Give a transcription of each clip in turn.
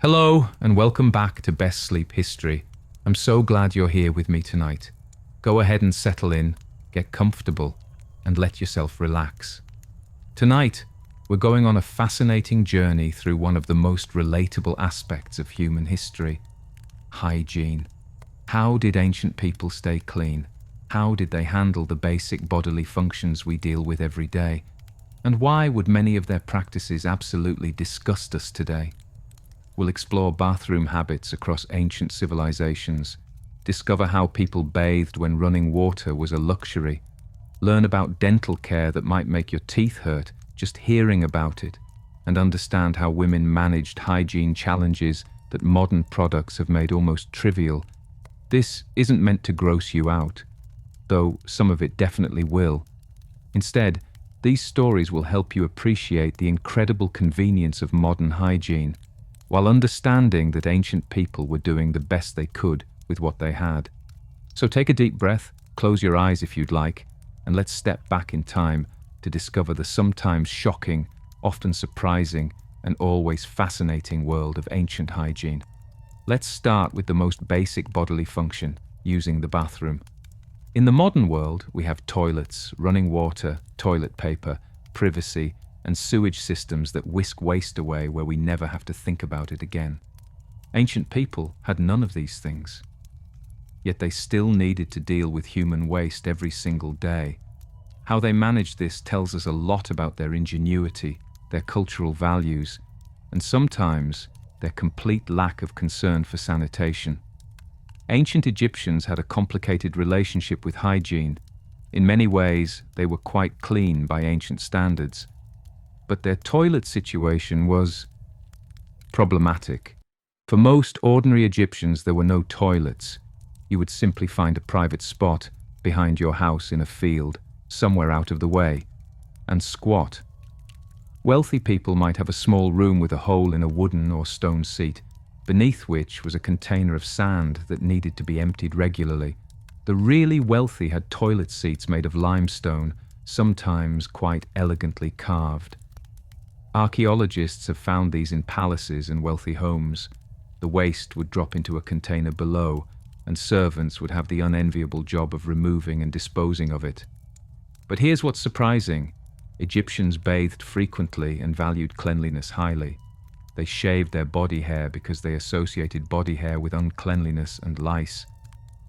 Hello, and welcome back to Best Sleep History. I'm so glad you're here with me tonight. Go ahead and settle in, get comfortable, and let yourself relax. Tonight, we're going on a fascinating journey through one of the most relatable aspects of human history: hygiene. How did ancient people stay clean? How did they handle the basic bodily functions we deal with every day? And why would many of their practices absolutely disgust us today? We'll explore bathroom habits across ancient civilizations, discover how people bathed when running water was a luxury, learn about dental care that might make your teeth hurt just hearing about it, and understand how women managed hygiene challenges that modern products have made almost trivial. This isn't meant to gross you out, though some of it definitely will. Instead, these stories will help you appreciate the incredible convenience of modern hygiene, while understanding that ancient people were doing the best they could with what they had. So take a deep breath, close your eyes if you'd like, and let's step back in time to discover the sometimes shocking, often surprising, and always fascinating world of ancient hygiene. Let's start with the most basic bodily function, using the bathroom. In the modern world, we have toilets, running water, toilet paper, privacy, and sewage systems that whisk waste away where we never have to think about it again. Ancient people had none of these things. Yet they still needed to deal with human waste every single day. How they managed this tells us a lot about their ingenuity, their cultural values, and sometimes their complete lack of concern for sanitation. Ancient Egyptians had a complicated relationship with hygiene. In many ways, they were quite clean by ancient standards. But their toilet situation was problematic. For most ordinary Egyptians, there were no toilets. You would simply find a private spot behind your house in a field, somewhere out of the way, and squat. Wealthy people might have a small room with a hole in a wooden or stone seat, beneath which was a container of sand that needed to be emptied regularly. The really wealthy had toilet seats made of limestone, sometimes quite elegantly carved. Archaeologists have found these in palaces and wealthy homes. The waste would drop into a container below, and servants would have the unenviable job of removing and disposing of it. But here's what's surprising. Egyptians bathed frequently and valued cleanliness highly. They shaved their body hair because they associated body hair with uncleanliness and lice.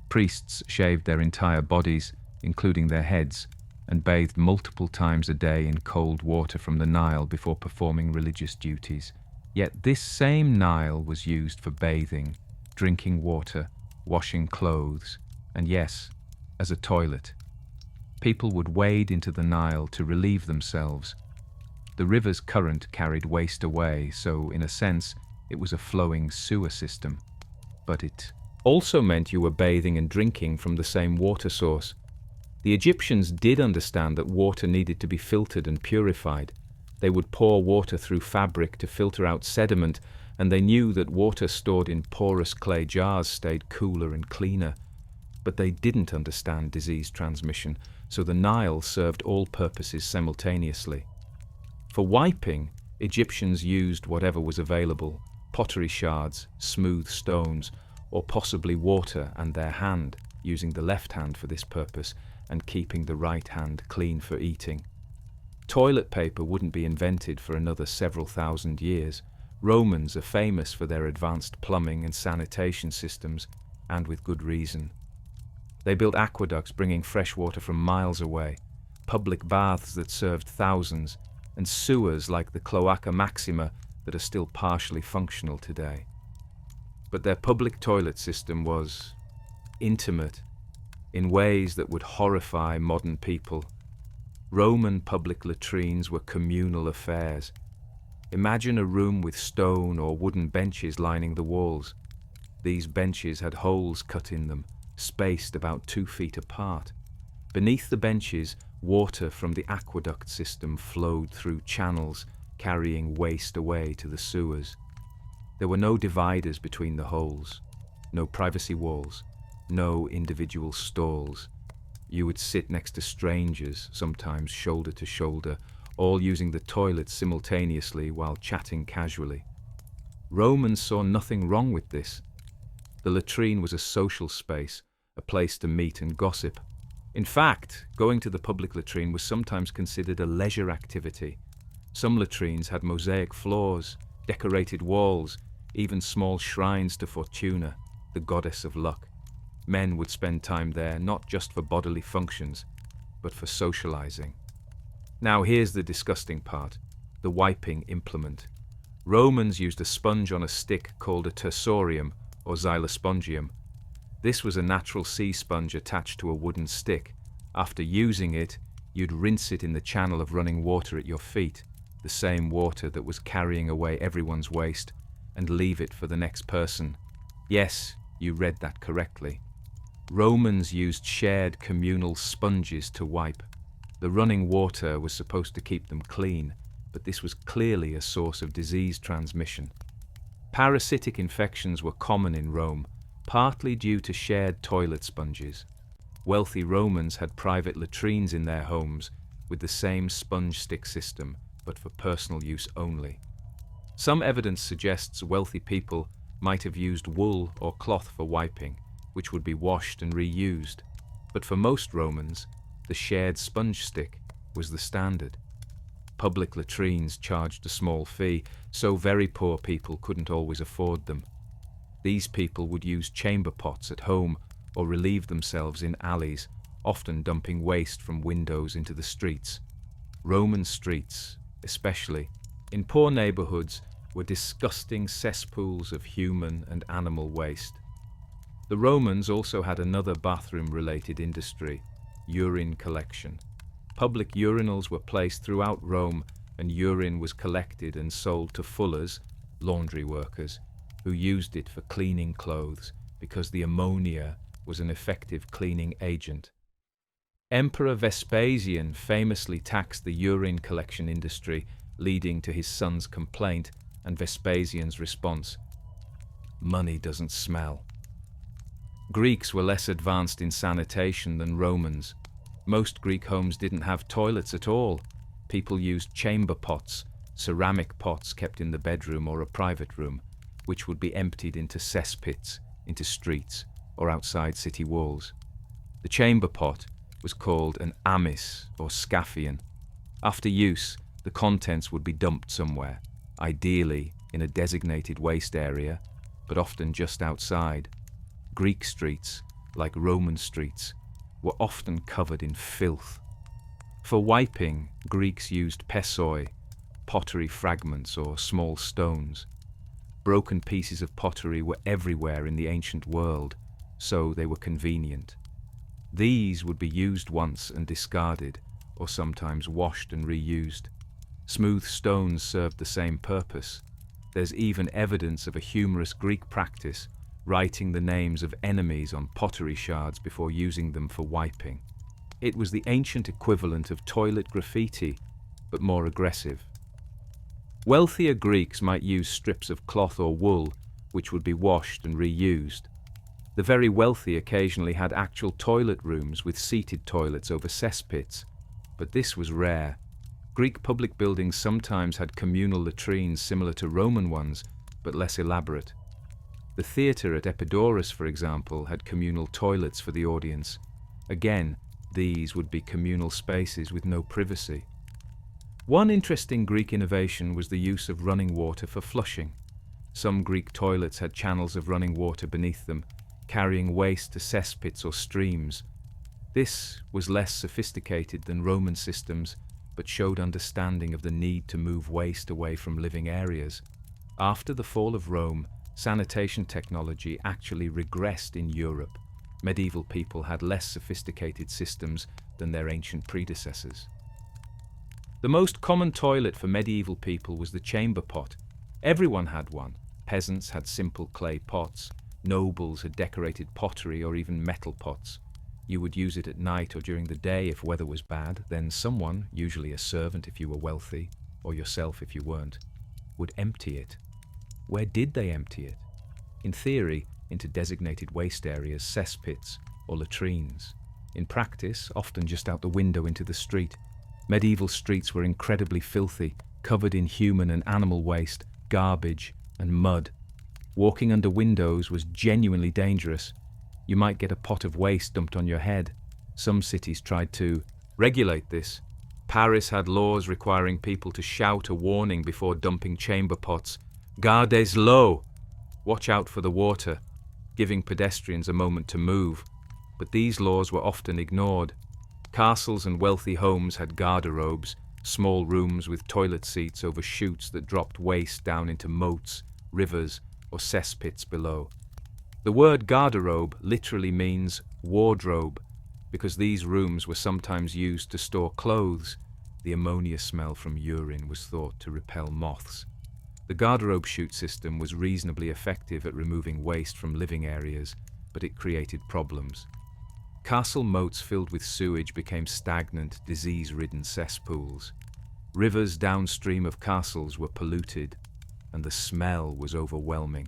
Priests shaved their entire bodies, including their heads, and bathed multiple times a day in cold water from the Nile before performing religious duties. Yet this same Nile was used for bathing, drinking water, washing clothes, and yes, as a toilet. People would wade into the Nile to relieve themselves. The river's current carried waste away, so in a sense, it was a flowing sewer system. But it also meant you were bathing and drinking from the same water source. The Egyptians did understand that water needed to be filtered and purified. They would pour water through fabric to filter out sediment, and they knew that water stored in porous clay jars stayed cooler and cleaner. But they didn't understand disease transmission, so the Nile served all purposes simultaneously. For wiping, Egyptians used whatever was available: pottery shards, smooth stones, or possibly water and their hand, using the left hand for this purpose, and keeping the right hand clean for eating. Toilet paper wouldn't be invented for another several thousand years. Romans are famous for their advanced plumbing and sanitation systems, and with good reason. They built aqueducts bringing fresh water from miles away, public baths that served thousands, and sewers like the Cloaca Maxima that are still partially functional today. But their public toilet system was intimate, in ways that would horrify modern people. Roman public latrines were communal affairs. Imagine a room with stone or wooden benches lining the walls. These benches had holes cut in them, spaced about 2 feet apart. Beneath the benches, water from the aqueduct system flowed through channels, carrying waste away to the sewers. There were no dividers between the holes, no privacy walls, no individual stalls. You would sit next to strangers, sometimes shoulder to shoulder, all using the toilet simultaneously while chatting casually. Romans saw nothing wrong with this. The latrine was a social space, a place to meet and gossip. In fact, going to the public latrine was sometimes considered a leisure activity. Some latrines had mosaic floors, decorated walls, even small shrines to Fortuna, the goddess of luck. Men would spend time there not just for bodily functions, but for socializing. Now here's the disgusting part, the wiping implement. Romans used a sponge on a stick called a tersorium or xylospongium. This was a natural sea sponge attached to a wooden stick. After using it, you'd rinse it in the channel of running water at your feet, the same water that was carrying away everyone's waste, and leave it for the next person. Yes, you read that correctly. Romans used shared communal sponges to wipe. The running water was supposed to keep them clean, but this was clearly a source of disease transmission. Parasitic infections were common in Rome, partly due to shared toilet sponges. Wealthy Romans had private latrines in their homes with the same sponge stick system, but for personal use only. Some evidence suggests wealthy people might have used wool or cloth for wiping, which would be washed and reused. But for most Romans, the shared sponge stick was the standard. Public latrines charged a small fee, so very poor people couldn't always afford them. These people would use chamber pots at home or relieve themselves in alleys, often dumping waste from windows into the streets. Roman streets, especially in poor neighborhoods, were disgusting cesspools of human and animal waste. The Romans also had another bathroom-related industry, urine collection. Public urinals were placed throughout Rome, and urine was collected and sold to fullers, laundry workers, who used it for cleaning clothes because the ammonia was an effective cleaning agent. Emperor Vespasian famously taxed the urine collection industry, leading to his son's complaint and Vespasian's response: "Money doesn't smell." Greeks were less advanced in sanitation than Romans. Most Greek homes didn't have toilets at all. People used chamber pots, ceramic pots kept in the bedroom or a private room, which would be emptied into cesspits, into streets, or outside city walls. The chamber pot was called an amis or scaphion. After use, the contents would be dumped somewhere, ideally in a designated waste area, but often just outside. Greek streets, like Roman streets, were often covered in filth. For wiping, Greeks used pessoi, pottery fragments or small stones. Broken pieces of pottery were everywhere in the ancient world, so they were convenient. These would be used once and discarded, or sometimes washed and reused. Smooth stones served the same purpose. There's even evidence of a humorous Greek practice, writing the names of enemies on pottery shards before using them for wiping. It was the ancient equivalent of toilet graffiti, but more aggressive. Wealthier Greeks might use strips of cloth or wool, which would be washed and reused. The very wealthy occasionally had actual toilet rooms with seated toilets over cesspits, but this was rare. Greek public buildings sometimes had communal latrines similar to Roman ones, but less elaborate. The theatre at Epidaurus, for example, had communal toilets for the audience. Again, these would be communal spaces with no privacy. One interesting Greek innovation was the use of running water for flushing. Some Greek toilets had channels of running water beneath them, carrying waste to cesspits or streams. This was less sophisticated than Roman systems, but showed understanding of the need to move waste away from living areas. After the fall of Rome, sanitation technology actually regressed in Europe. Medieval people had less sophisticated systems than their ancient predecessors. The most common toilet for medieval people was the chamber pot. Everyone had one. Peasants had simple clay pots. Nobles had decorated pottery or even metal pots. You would use it at night or during the day if weather was bad. Then someone, usually a servant if you were wealthy, or yourself if you weren't, would empty it. Where did they empty it? In theory, into designated waste areas, cesspits, or latrines. In practice, often just out the window into the street. Medieval streets were incredibly filthy, covered in human and animal waste, garbage, and mud. Walking under windows was genuinely dangerous. You might get a pot of waste dumped on your head. Some cities tried to regulate this. Paris had laws requiring people to shout a warning before dumping chamber pots. Gardez l'eau! Watch out for the water, giving pedestrians a moment to move. But these laws were often ignored. Castles and wealthy homes had garderobes, small rooms with toilet seats over chutes that dropped waste down into moats, rivers, or cesspits below. The word garderobe literally means wardrobe, because these rooms were sometimes used to store clothes. The ammonia smell from urine was thought to repel moths. The garderobe chute system was reasonably effective at removing waste from living areas, but it created problems. Castle moats filled with sewage became stagnant, disease-ridden cesspools. Rivers downstream of castles were polluted, and the smell was overwhelming.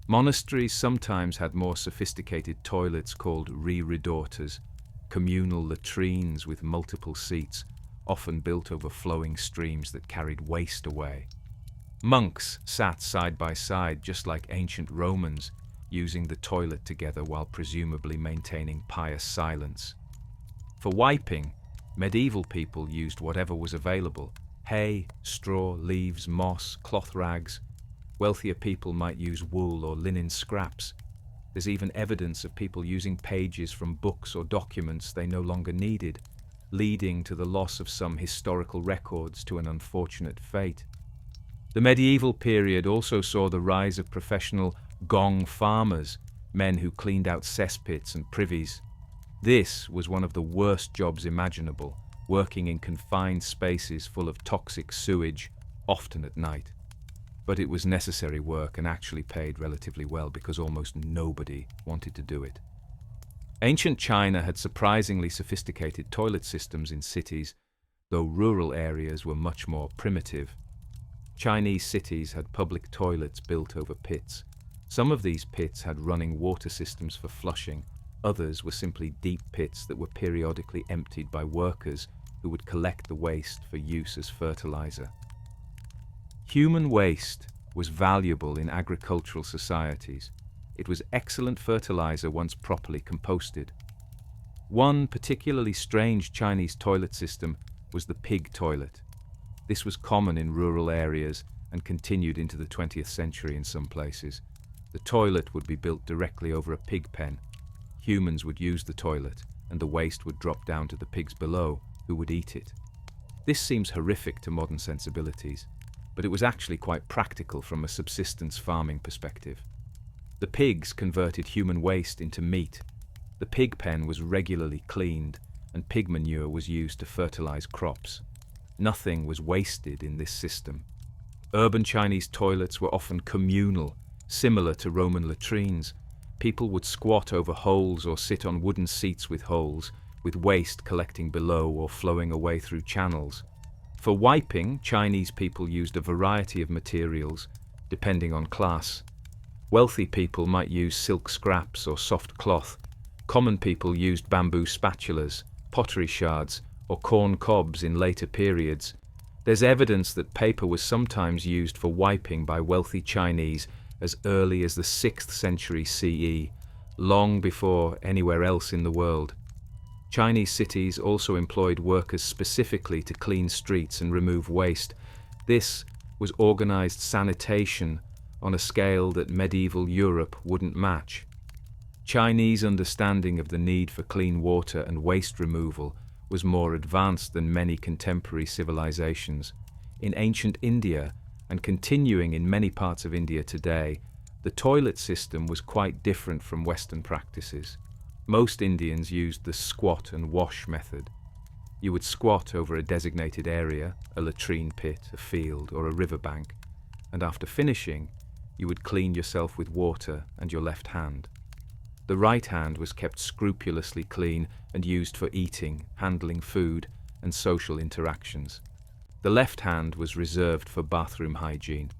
Monasteries sometimes had more sophisticated toilets called reredauters, communal latrines with multiple seats, often built over flowing streams that carried waste away. Monks sat side by side just like ancient Romans, using the toilet together while presumably maintaining pious silence. For wiping, medieval people used whatever was available: hay, straw, leaves, moss, cloth rags. Wealthier people might use wool or linen scraps. There's even evidence of people using pages from books or documents they no longer needed, leading to the loss of some historical records to an unfortunate fate. The medieval period also saw the rise of professional gong farmers, men who cleaned out cesspits and privies. This was one of the worst jobs imaginable, working in confined spaces full of toxic sewage, often at night. But it was necessary work and actually paid relatively well because almost nobody wanted to do it. Ancient China had surprisingly sophisticated toilet systems in cities, though rural areas were much more primitive. Chinese cities had public toilets built over pits. Some of these pits had running water systems for flushing. Others were simply deep pits that were periodically emptied by workers who would collect the waste for use as fertilizer. Human waste was valuable in agricultural societies. It was excellent fertilizer once properly composted. One particularly strange Chinese toilet system was the pig toilet. This was common in rural areas and continued into the 20th century in some places. The toilet would be built directly over a pig pen. Humans would use the toilet, and the waste would drop down to the pigs below, who would eat it. This seems horrific to modern sensibilities, but it was actually quite practical from a subsistence farming perspective. The pigs converted human waste into meat. The pig pen was regularly cleaned, and pig manure was used to fertilize crops. Nothing was wasted in this system. Urban Chinese toilets were often communal, similar to Roman latrines. People would squat over holes or sit on wooden seats with holes, with waste collecting below or flowing away through channels. For wiping, Chinese people used a variety of materials, depending on class. Wealthy people might use silk scraps or soft cloth. Common people used bamboo spatulas, pottery shards, or corn cobs in later periods. There's evidence that paper was sometimes used for wiping by wealthy Chinese as early as the 6th century CE, long before anywhere else in the world. Chinese cities also employed workers specifically to clean streets and remove waste. This was organized sanitation on a scale that medieval Europe wouldn't match. Chinese understanding of the need for clean water and waste removal was more advanced than many contemporary civilizations. In ancient India, and continuing in many parts of India today, the toilet system was quite different from Western practices. Most Indians used the squat and wash method. You would squat over a designated area, a latrine pit, a field, or a riverbank, and after finishing, you would clean yourself with water and your left hand. The right hand was kept scrupulously clean and used for eating, handling food, and social interactions. The left hand was reserved for bathroom hygiene.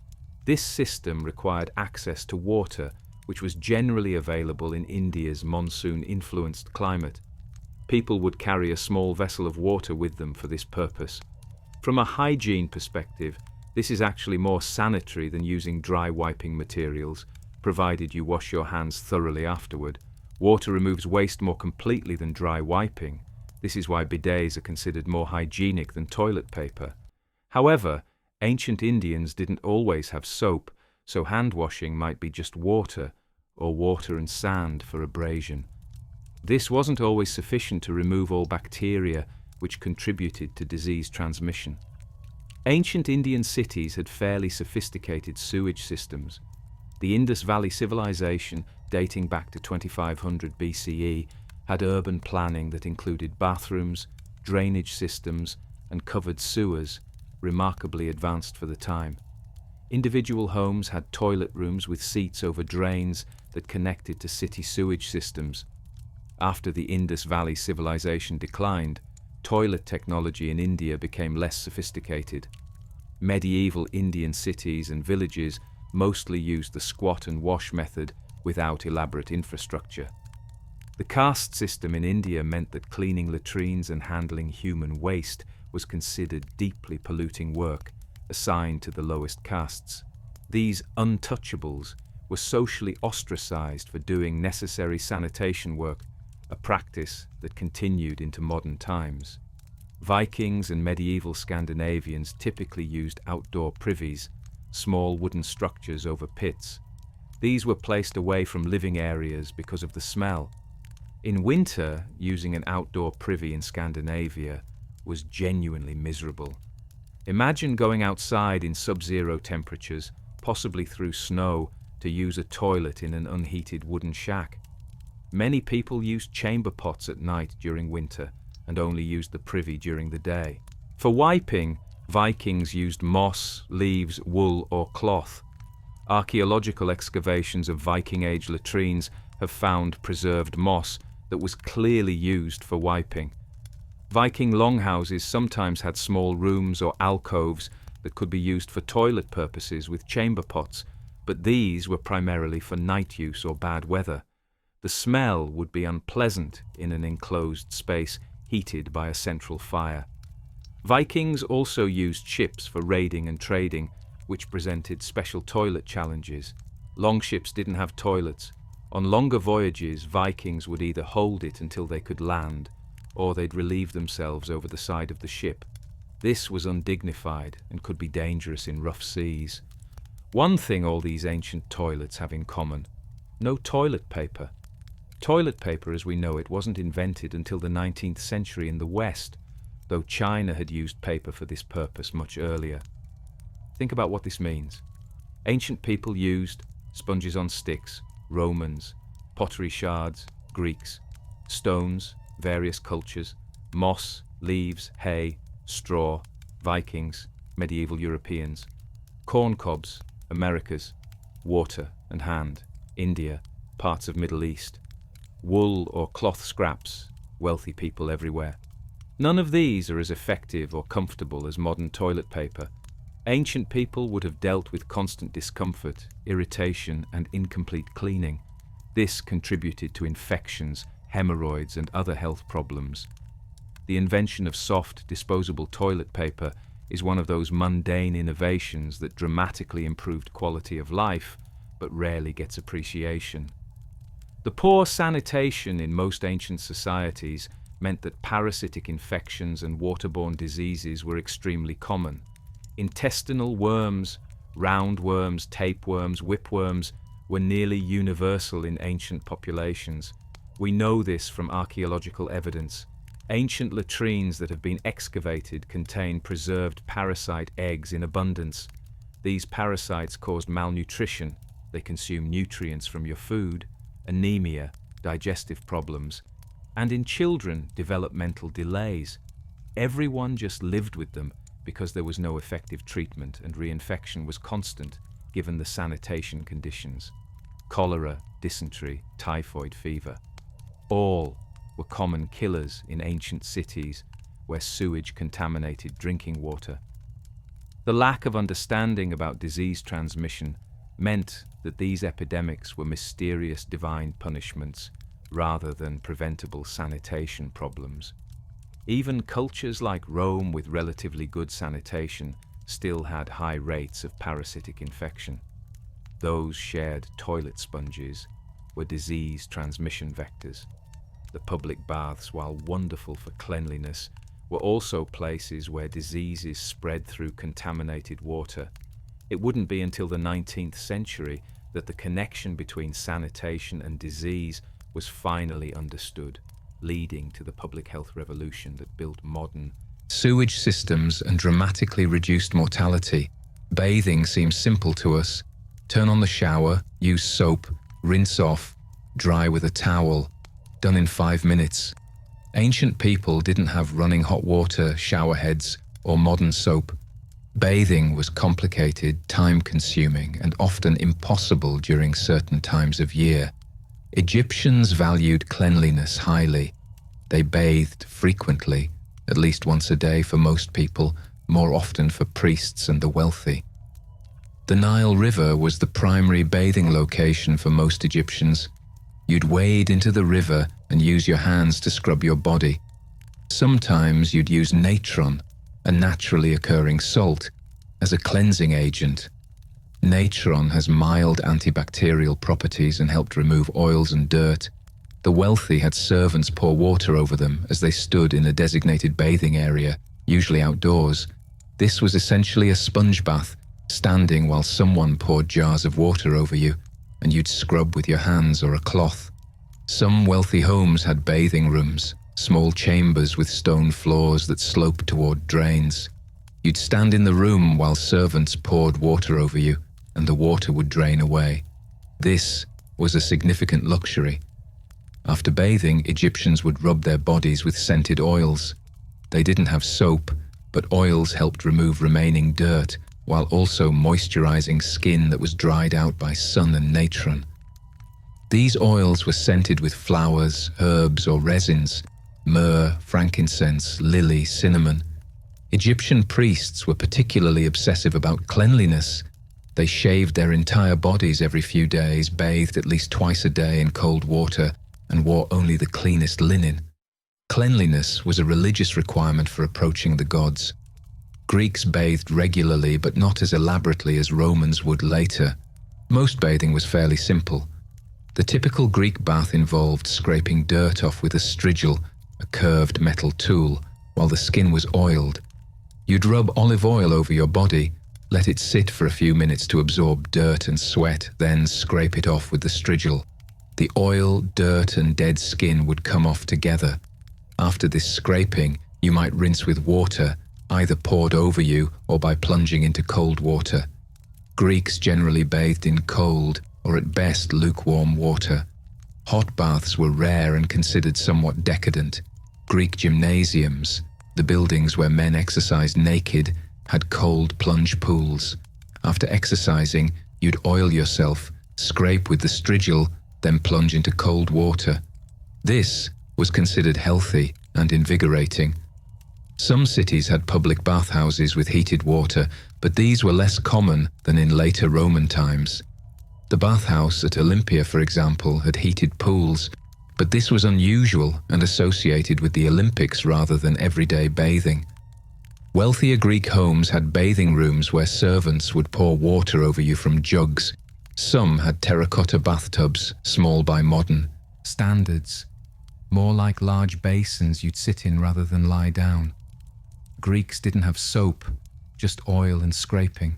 This system required access to water, which was generally available in India's monsoon-influenced climate. People would carry a small vessel of water with them for this purpose. From a hygiene perspective, This is actually more sanitary than using dry wiping materials, provided you wash your hands thoroughly afterward. Water removes waste more completely than dry wiping. This is why bidets are considered more hygienic than toilet paper. However, ancient Indians didn't always have soap, so hand washing might be just water, or water and sand for abrasion. This wasn't always sufficient to remove all bacteria which contributed to disease transmission. Ancient Indian cities had fairly sophisticated sewage systems. The Indus Valley Civilization, dating back to 2500 BCE, had urban planning that included bathrooms, drainage systems, and covered sewers, remarkably advanced for the time. Individual homes had toilet rooms with seats over drains that connected to city sewage systems. After the Indus Valley Civilization declined, toilet technology in India became less sophisticated. Medieval Indian cities and villages mostly used the squat and wash method without elaborate infrastructure. The caste system in India meant that cleaning latrines and handling human waste was considered deeply polluting work, assigned to the lowest castes. These untouchables were socially ostracized for doing necessary sanitation work, a practice that continued into modern times. Vikings and medieval Scandinavians typically used outdoor privies, small wooden structures over pits. These were placed away from living areas because of the smell. In winter, using an outdoor privy in Scandinavia was genuinely miserable. Imagine going outside in sub-zero temperatures, possibly through snow, to use a toilet in an unheated wooden shack. Many people used chamber pots at night during winter and only used the privy during the day. For wiping, Vikings used moss, leaves, wool, or cloth. Archaeological excavations of Viking-age latrines have found preserved moss that was clearly used for wiping. Viking longhouses sometimes had small rooms or alcoves that could be used for toilet purposes with chamber pots, but these were primarily for night use or bad weather. The smell would be unpleasant in an enclosed space heated by a central fire. Vikings also used ships for raiding and trading, which presented special toilet challenges. Longships didn't have toilets. On longer voyages, Vikings would either hold it until they could land, or they'd relieve themselves over the side of the ship. This was undignified and could be dangerous in rough seas. One thing all these ancient toilets have in common: no toilet paper. Toilet paper as we know it wasn't invented until the 19th century in the West, though China had used paper for this purpose much earlier. Think about what this means. Ancient people used sponges on sticks, Romans, pottery shards, Greeks, stones, various cultures, moss, leaves, hay, straw, Vikings, medieval Europeans, corn cobs, Americas, water and hand, India, parts of Middle East, wool or cloth scraps, wealthy people everywhere. None of these are as effective or comfortable as modern toilet paper. Ancient people would have dealt with constant discomfort, irritation, and incomplete cleaning. This contributed to infections, hemorrhoids, and other health problems. The invention of soft, disposable toilet paper is one of those mundane innovations that dramatically improved quality of life, but rarely gets appreciation. The poor sanitation in most ancient societies meant that parasitic infections and waterborne diseases were extremely common. Intestinal worms, roundworms, tapeworms, whipworms were nearly universal in ancient populations. We know this from archaeological evidence. Ancient latrines that have been excavated contain preserved parasite eggs in abundance. These parasites caused malnutrition. They consume nutrients from your food, anemia, digestive problems, and in children, developmental delays. Everyone just lived with them because there was no effective treatment and reinfection was constant given the sanitation conditions. Cholera, dysentery, typhoid fever. All were common killers in ancient cities where sewage contaminated drinking water. The lack of understanding about disease transmission meant that these epidemics were mysterious divine punishments rather than preventable sanitation problems. Even cultures like Rome with relatively good sanitation still had high rates of parasitic infection. Those shared toilet sponges were disease transmission vectors. The public baths, while wonderful for cleanliness, were also places where diseases spread through contaminated water. It wouldn't be until the 19th century that the connection between sanitation and disease was finally understood, leading to the public health revolution that built modern sewage systems and dramatically reduced mortality. Bathing seems simple to us. Turn on the shower, use soap, rinse off, dry with a towel. Done in 5 minutes. Ancient people didn't have running hot water, shower heads, or modern soap. Bathing was complicated, time-consuming, and often impossible during certain times of year. Egyptians valued cleanliness highly. They bathed frequently, at least once a day for most people, more often for priests and the wealthy. The Nile River was the primary bathing location for most Egyptians. You'd wade into the river and use your hands to scrub your body. Sometimes you'd use natron, a naturally occurring salt, as a cleansing agent. Natron has mild antibacterial properties and helped remove oils and dirt. The wealthy had servants pour water over them as they stood in a designated bathing area, usually outdoors. This was essentially a sponge bath, standing while someone poured jars of water over you, and you'd scrub with your hands or a cloth. Some wealthy homes had bathing rooms, small chambers with stone floors that sloped toward drains. You'd stand in the room while servants poured water over you, and the water would drain away. This was a significant luxury. After bathing, Egyptians would rub their bodies with scented oils. They didn't have soap, but oils helped remove remaining dirt, while also moisturizing skin that was dried out by sun and natron. These oils were scented with flowers, herbs, or resins: myrrh, frankincense, lily, cinnamon. Egyptian priests were particularly obsessive about cleanliness. They shaved their entire bodies every few days, bathed at least twice a day in cold water, and wore only the cleanest linen. Cleanliness was a religious requirement for approaching the gods. Greeks bathed regularly, but not as elaborately as Romans would later. Most bathing was fairly simple. The typical Greek bath involved scraping dirt off with a strigil, a curved metal tool, while the skin was oiled. You'd rub olive oil over your body, let it sit for a few minutes to absorb dirt and sweat, then scrape it off with the strigil. The oil, dirt, and dead skin would come off together. After this scraping, you might rinse with water, either poured over you or by plunging into cold water. Greeks generally bathed in cold, or at best lukewarm water. Hot baths were rare and considered somewhat decadent. Greek gymnasiums, the buildings where men exercised naked, had cold plunge pools. After exercising, you'd oil yourself, scrape with the strigil, then plunge into cold water. This was considered healthy and invigorating. Some cities had public bathhouses with heated water, but these were less common than in later Roman times. The bathhouse at Olympia, for example, had heated pools, but this was unusual and associated with the Olympics rather than everyday bathing. Wealthier Greek homes had bathing rooms where servants would pour water over you from jugs. Some had terracotta bathtubs, small by modern standards, more like large basins you'd sit in rather than lie down. Greeks didn't have soap, just oil and scraping.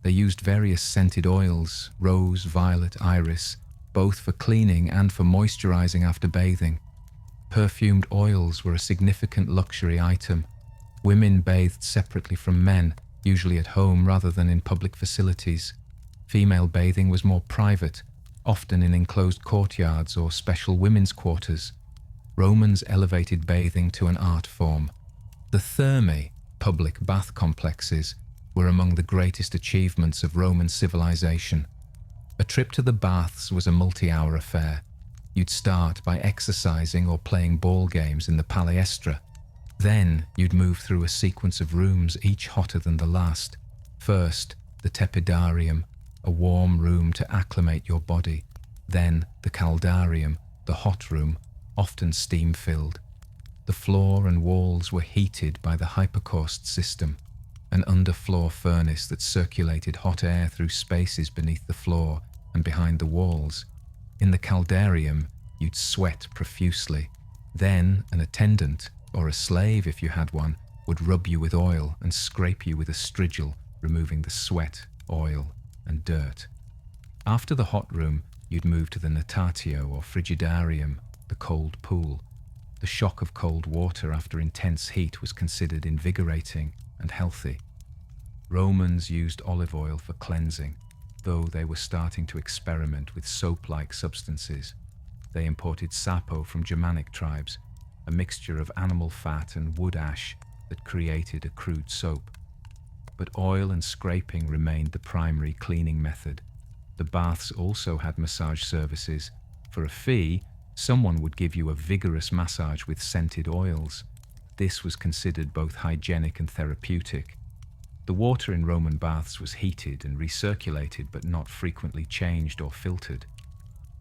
They used various scented oils, rose, violet, iris, both for cleaning and for moisturizing after bathing. Perfumed oils were a significant luxury item. Women bathed separately from men, usually at home rather than in public facilities. Female bathing was more private, often in enclosed courtyards or special women's quarters. Romans elevated bathing to an art form. The thermae, public bath complexes, were among the greatest achievements of Roman civilization. A trip to the baths was a multi-hour affair. You'd start by exercising or playing ball games in the palestra. Then you'd move through a sequence of rooms, each hotter than the last. First, the tepidarium, a warm room to acclimate your body. Then the caldarium, the hot room, often steam-filled. The floor and walls were heated by the hypocaust system. an underfloor furnace that circulated hot air through spaces beneath the floor and behind the walls. In the caldarium, you'd sweat profusely. Then an attendant, or a slave if you had one, would rub you with oil and scrape you with a strigil, removing the sweat, oil, and dirt. After the hot room, you'd move to the natatio or frigidarium, the cold pool. The shock of cold water after intense heat was considered invigorating and healthy. Romans used olive oil for cleansing, though they were starting to experiment with soap-like substances. They imported sapo from Germanic tribes, a mixture of animal fat and wood ash that created a crude soap. But oil and scraping remained the primary cleaning method. The baths also had massage services. For a fee, someone would give you a vigorous massage with scented oils. This was considered both hygienic and therapeutic. The water in Roman baths was heated and recirculated, but not frequently changed or filtered.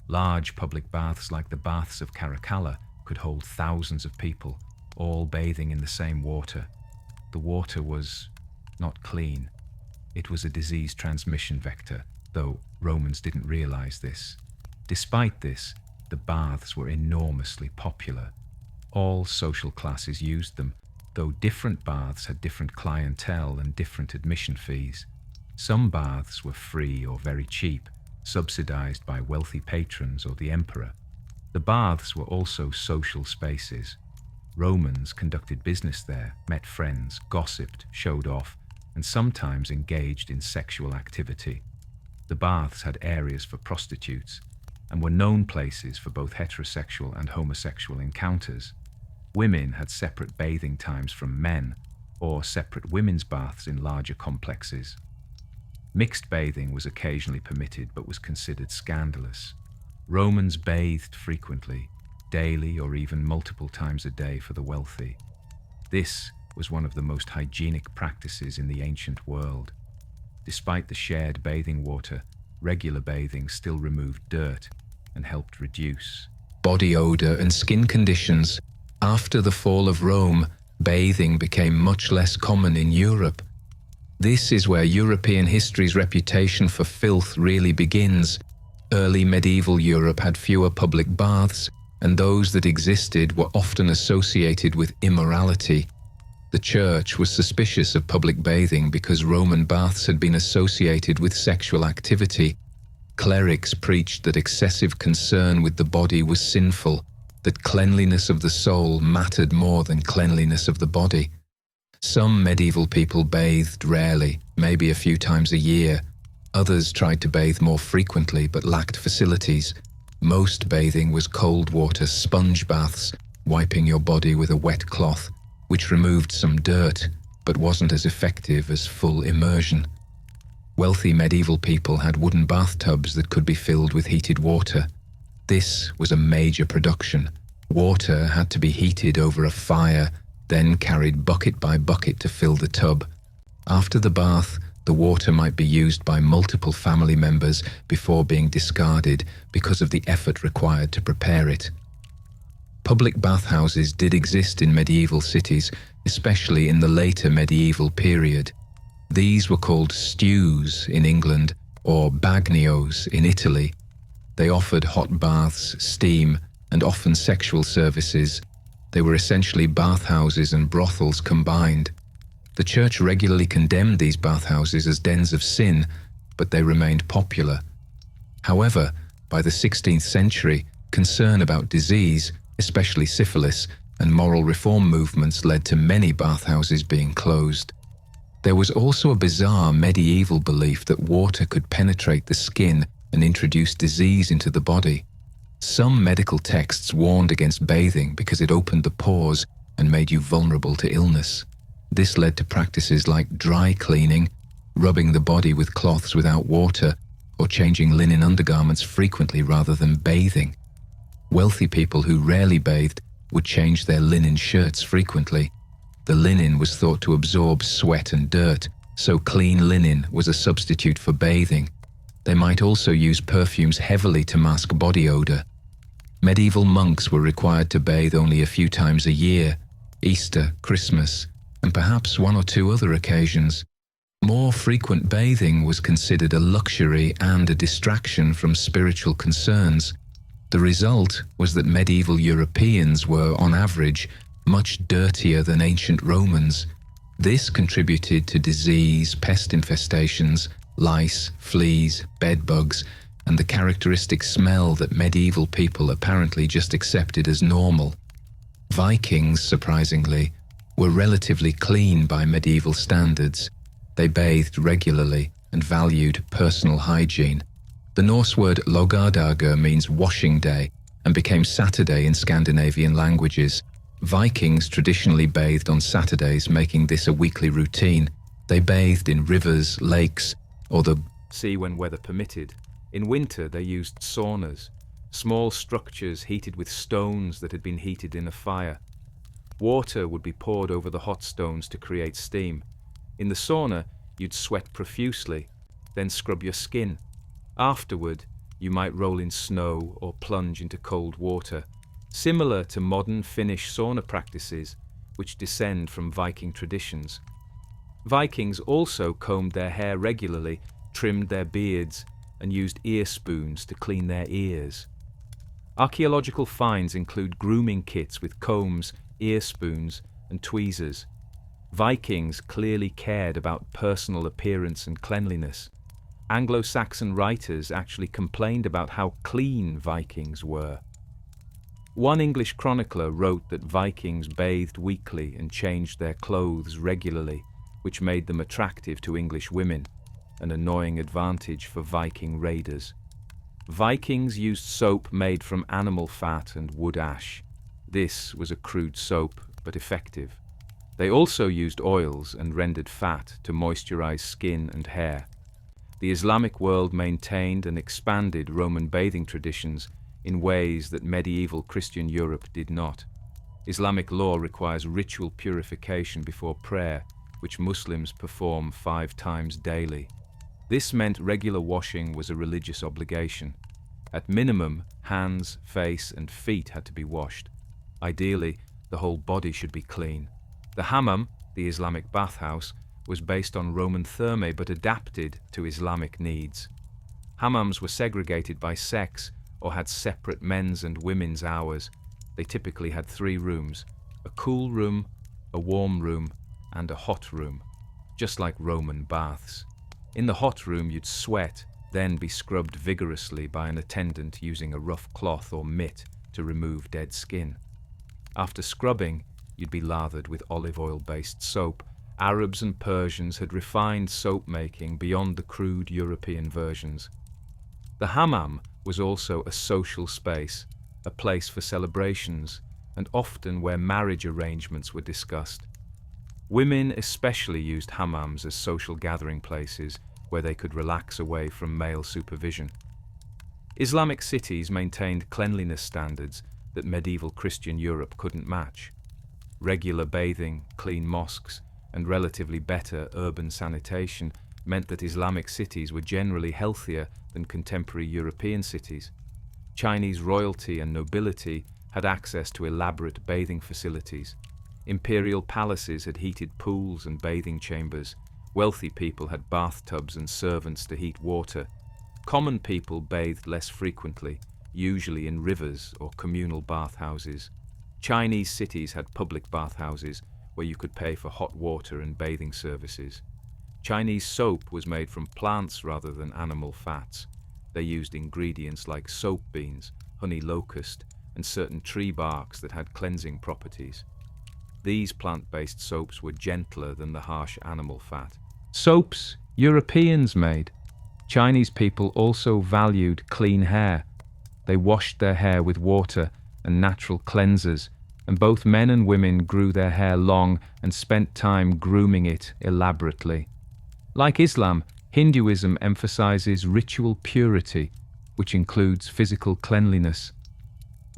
Large public baths like the baths of Caracalla could hold thousands of people, all bathing in the same water. The water was not clean. It was a disease transmission vector, though Romans didn't realize this. Despite this, the baths were enormously popular. All social classes used them, though different baths had different clientele and different admission fees. Some baths were free or very cheap, subsidized by wealthy patrons or the emperor. The baths were also social spaces. Romans conducted business there, met friends, gossiped, showed off, and sometimes engaged in sexual activity. The baths had areas for prostitutes and were known places for both heterosexual and homosexual encounters. Women had separate bathing times from men, or separate women's baths in larger complexes. Mixed bathing was occasionally permitted but was considered scandalous. Romans bathed frequently, daily or even multiple times a day for the wealthy. This was one of the most hygienic practices in the ancient world. Despite the shared bathing water, regular bathing still removed dirt and helped reduce body odor and skin conditions. After the fall of Rome, bathing became much less common in Europe. This is where European history's reputation for filth really begins. Early medieval Europe had fewer public baths, and those that existed were often associated with immorality. The church was suspicious of public bathing because Roman baths had been associated with sexual activity. Clerics preached that excessive concern with the body was sinful, that cleanliness of the soul mattered more than cleanliness of the body. Some medieval people bathed rarely, maybe a few times a year. Others tried to bathe more frequently but lacked facilities. Most bathing was cold water sponge baths, wiping your body with a wet cloth, which removed some dirt but wasn't as effective as full immersion. Wealthy medieval people had wooden bathtubs that could be filled with heated water. This was a major production. Water had to be heated over a fire, then carried bucket by bucket to fill the tub. After the bath, the water might be used by multiple family members before being discarded because of the effort required to prepare it. Public bathhouses did exist in medieval cities, especially in the later medieval period. These were called stews in England or bagnios in Italy. They offered hot baths, steam, and often sexual services. They were essentially bathhouses and brothels combined. The church regularly condemned these bathhouses as dens of sin, but they remained popular. However, by the 16th century, concern about disease, especially syphilis, and moral reform movements led to many bathhouses being closed. There was also a bizarre medieval belief that water could penetrate the skin and introduce disease into the body. Some medical texts warned against bathing because it opened the pores and made you vulnerable to illness. This led to practices like dry cleaning, rubbing the body with cloths without water, or changing linen undergarments frequently rather than bathing. Wealthy people who rarely bathed would change their linen shirts frequently. The linen was thought to absorb sweat and dirt, so clean linen was a substitute for bathing. They might also use perfumes heavily to mask body odor. Medieval monks were required to bathe only a few times a year: Easter, Christmas, and perhaps one or two other occasions. More frequent bathing was considered a luxury and a distraction from spiritual concerns. The result was that medieval Europeans were, on average, much dirtier than ancient Romans. This contributed to disease, pest infestations, lice, fleas, bedbugs, and the characteristic smell that medieval people apparently just accepted as normal. Vikings, surprisingly, were relatively clean by medieval standards. They bathed regularly and valued personal hygiene. The Norse word laugardagur means washing day and became Saturday in Scandinavian languages. Vikings traditionally bathed on Saturdays, making this a weekly routine. They bathed in rivers, lakes, or the sea when weather permitted. In winter, they used saunas, small structures heated with stones that had been heated in a fire. Water would be poured over the hot stones to create steam. In the sauna, you'd sweat profusely, then scrub your skin. Afterward, you might roll in snow or plunge into cold water, similar to modern Finnish sauna practices, which descend from Viking traditions. Vikings also combed their hair regularly, trimmed their beards, and used ear spoons to clean their ears. Archaeological finds include grooming kits with combs, ear spoons, and tweezers. Vikings clearly cared about personal appearance and cleanliness. Anglo-Saxon writers actually complained about how clean Vikings were. One English chronicler wrote that Vikings bathed weekly and changed their clothes regularly, which made them attractive to English women, an annoying advantage for Viking raiders. Vikings used soap made from animal fat and wood ash. This was a crude soap, but effective. They also used oils and rendered fat to moisturize skin and hair. The Islamic world maintained and expanded Roman bathing traditions in ways that medieval Christian Europe did not. Islamic law requires ritual purification before prayer, which Muslims perform 5 times daily. This meant regular washing was a religious obligation. At minimum, hands, face, and feet had to be washed. Ideally, the whole body should be clean. The hammam, the Islamic bathhouse, was based on Roman thermae but adapted to Islamic needs. Hammams were segregated by sex or had separate men's and women's hours. They typically had 3 rooms: a cool room, a warm room, and a hot room, just like Roman baths. In the hot room, you'd sweat, then be scrubbed vigorously by an attendant using a rough cloth or mitt to remove dead skin. After scrubbing, you'd be lathered with olive oil-based soap. Arabs and Persians had refined soap making beyond the crude European versions. The hammam was also a social space, a place for celebrations, and often where marriage arrangements were discussed. Women especially used hammams as social gathering places where they could relax away from male supervision. Islamic cities maintained cleanliness standards that medieval Christian Europe couldn't match. Regular bathing, clean mosques, and relatively better urban sanitation meant that Islamic cities were generally healthier than contemporary European cities. Chinese royalty and nobility had access to elaborate bathing facilities. Imperial palaces had heated pools and bathing chambers. Wealthy people had bathtubs and servants to heat water. Common people bathed less frequently, usually in rivers or communal bathhouses. Chinese cities had public bathhouses where you could pay for hot water and bathing services. Chinese soap was made from plants rather than animal fats. They used ingredients like soap beans, honey locust, and certain tree barks that had cleansing properties. These plant-based soaps were gentler than the harsh animal fat. Soaps Europeans made. Chinese people also valued clean hair. They washed their hair with water and natural cleansers, and both men and women grew their hair long and spent time grooming it elaborately. Like Islam, Hinduism emphasizes ritual purity, which includes physical cleanliness.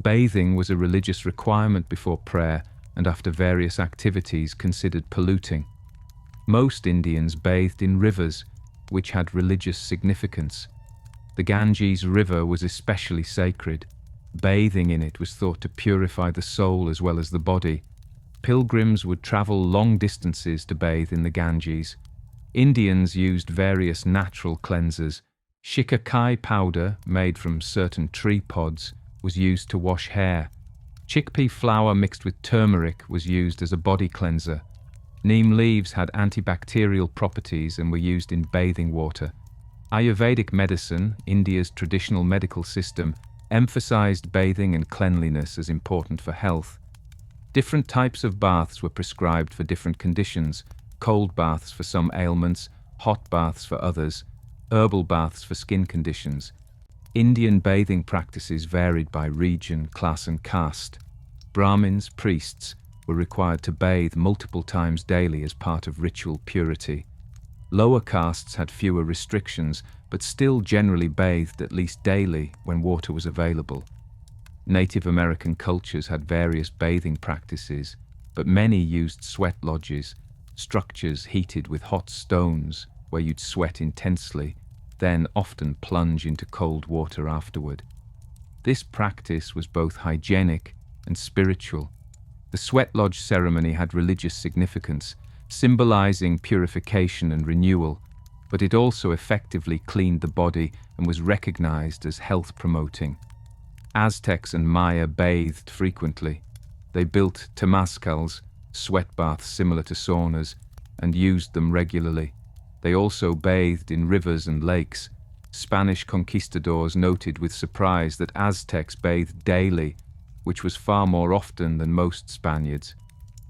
Bathing was a religious requirement before prayer and after various activities considered polluting. Most Indians bathed in rivers, which had religious significance. The Ganges River was especially sacred. Bathing in it was thought to purify the soul as well as the body. Pilgrims would travel long distances to bathe in the Ganges. Indians used various natural cleansers. Shikakai powder, made from certain tree pods, was used to wash hair. Chickpea flour mixed with turmeric was used as a body cleanser. Neem leaves had antibacterial properties and were used in bathing water. Ayurvedic medicine, India's traditional medical system, emphasized bathing and cleanliness as important for health. Different types of baths were prescribed for different conditions: cold baths for some ailments, hot baths for others, herbal baths for skin conditions. Indian bathing practices varied by region, class and caste. Brahmins, priests, were required to bathe multiple times daily as part of ritual purity. Lower castes had fewer restrictions, but still generally bathed at least daily when water was available. Native American cultures had various bathing practices, but many used sweat lodges, structures heated with hot stones where you'd sweat intensely, then often plunge into cold water afterward. This practice was both hygienic and spiritual. The sweat lodge ceremony had religious significance, symbolizing purification and renewal, but it also effectively cleaned the body and was recognized as health-promoting. Aztecs and Maya bathed frequently. They built temazcals, sweat baths similar to saunas, and used them regularly. They also bathed in rivers and lakes. Spanish conquistadors noted with surprise that Aztecs bathed daily, which was far more often than most Spaniards.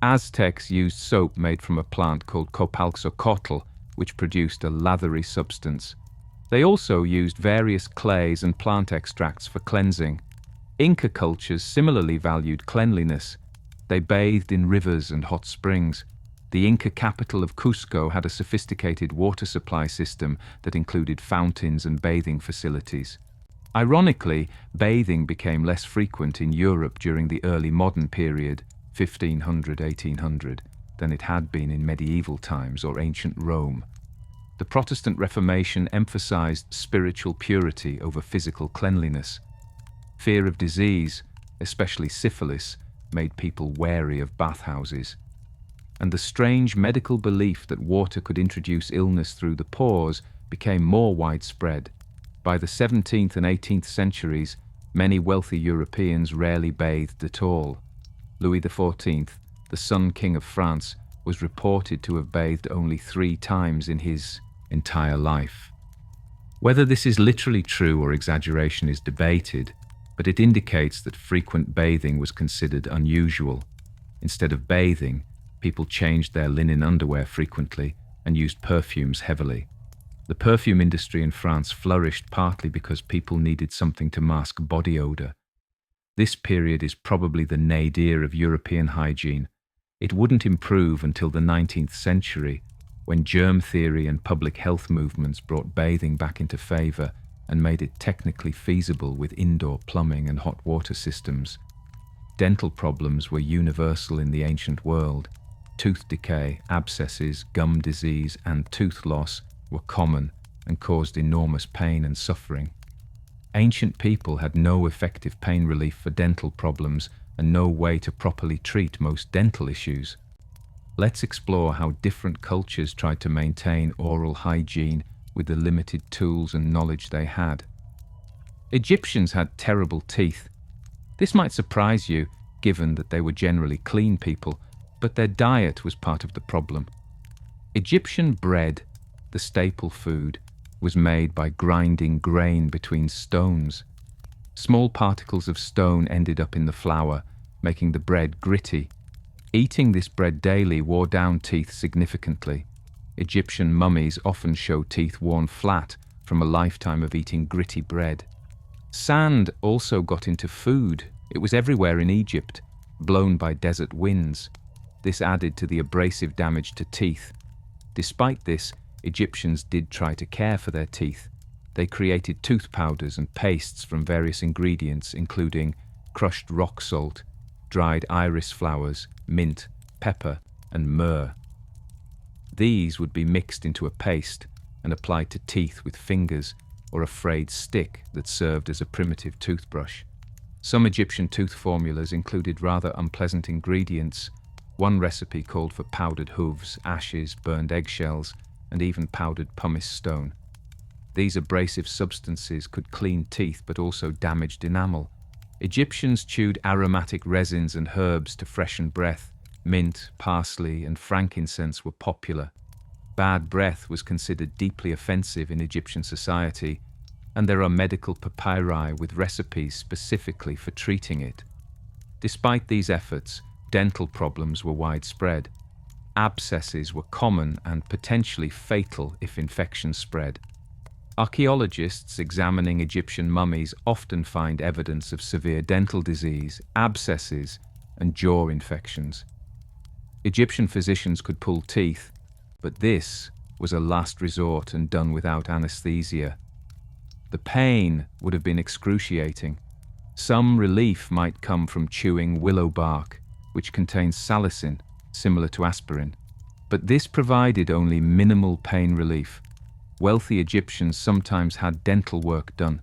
Aztecs used soap made from a plant called copalxocotl, which produced a lathery substance. They also used various clays and plant extracts for cleansing. Inca cultures similarly valued cleanliness. They bathed in rivers and hot springs. The Inca capital of Cusco had a sophisticated water supply system that included fountains and bathing facilities. Ironically, bathing became less frequent in Europe during the early modern period, 1500–1800, than it had been in medieval times or ancient Rome. The Protestant Reformation emphasized spiritual purity over physical cleanliness. Fear of disease, especially syphilis, made people wary of bathhouses. And the strange medical belief that water could introduce illness through the pores became more widespread. By the 17th and 18th centuries, many wealthy Europeans rarely bathed at all. Louis XIV, the Sun King of France, was reported to have bathed only 3 times in his entire life. Whether this is literally true or exaggeration is debated, but it indicates that frequent bathing was considered unusual. Instead of bathing, people changed their linen underwear frequently and used perfumes heavily. The perfume industry in France flourished partly because people needed something to mask body odor. This period is probably the nadir of European hygiene. It wouldn't improve until the 19th century, when germ theory and public health movements brought bathing back into favor and made it technically feasible with indoor plumbing and hot water systems. Dental problems were universal in the ancient world. Tooth decay, abscesses, gum disease, and tooth loss were common and caused enormous pain and suffering. Ancient people had no effective pain relief for dental problems and no way to properly treat most dental issues. Let's explore how different cultures tried to maintain oral hygiene with the limited tools and knowledge they had. Egyptians had terrible teeth. This might surprise you, given that they were generally clean people, but their diet was part of the problem. Egyptian bread, the staple food, was made by grinding grain between stones. Small particles of stone ended up in the flour, making the bread gritty. Eating this bread daily wore down teeth significantly. Egyptian mummies often show teeth worn flat from a lifetime of eating gritty bread. Sand also got into food. It was everywhere in Egypt, blown by desert winds. This added to the abrasive damage to teeth. Despite this, Egyptians did try to care for their teeth. They created tooth powders and pastes from various ingredients, including crushed rock salt, dried iris flowers, mint, pepper, and myrrh. These would be mixed into a paste and applied to teeth with fingers or a frayed stick that served as a primitive toothbrush. Some Egyptian tooth formulas included rather unpleasant ingredients. One recipe called for powdered hooves, ashes, burned eggshells, and even powdered pumice stone. These abrasive substances could clean teeth but also damaged enamel. Egyptians chewed aromatic resins and herbs to freshen breath. Mint, parsley, and frankincense were popular. Bad breath was considered deeply offensive in Egyptian society, and there are medical papyri with recipes specifically for treating it. Despite these efforts, dental problems were widespread. Abscesses were common and potentially fatal if infections spread. Archaeologists examining Egyptian mummies often find evidence of severe dental disease, abscesses, and jaw infections. Egyptian physicians could pull teeth, but this was a last resort and done without anesthesia. The pain would have been excruciating. Some relief might come from chewing willow bark, which contains salicin, similar to aspirin. But this provided only minimal pain relief. Wealthy Egyptians sometimes had dental work done.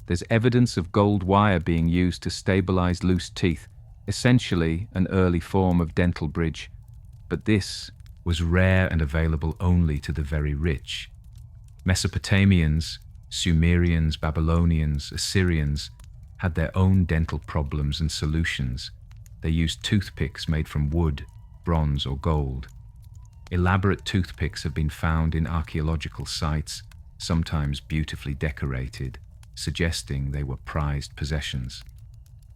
There's evidence of gold wire being used to stabilize loose teeth, essentially an early form of dental bridge. But this was rare and available only to the very rich. Mesopotamians, Sumerians, Babylonians, Assyrians had their own dental problems and solutions. They used toothpicks made from wood, bronze, or gold. Elaborate toothpicks have been found in archaeological sites, sometimes beautifully decorated, suggesting they were prized possessions.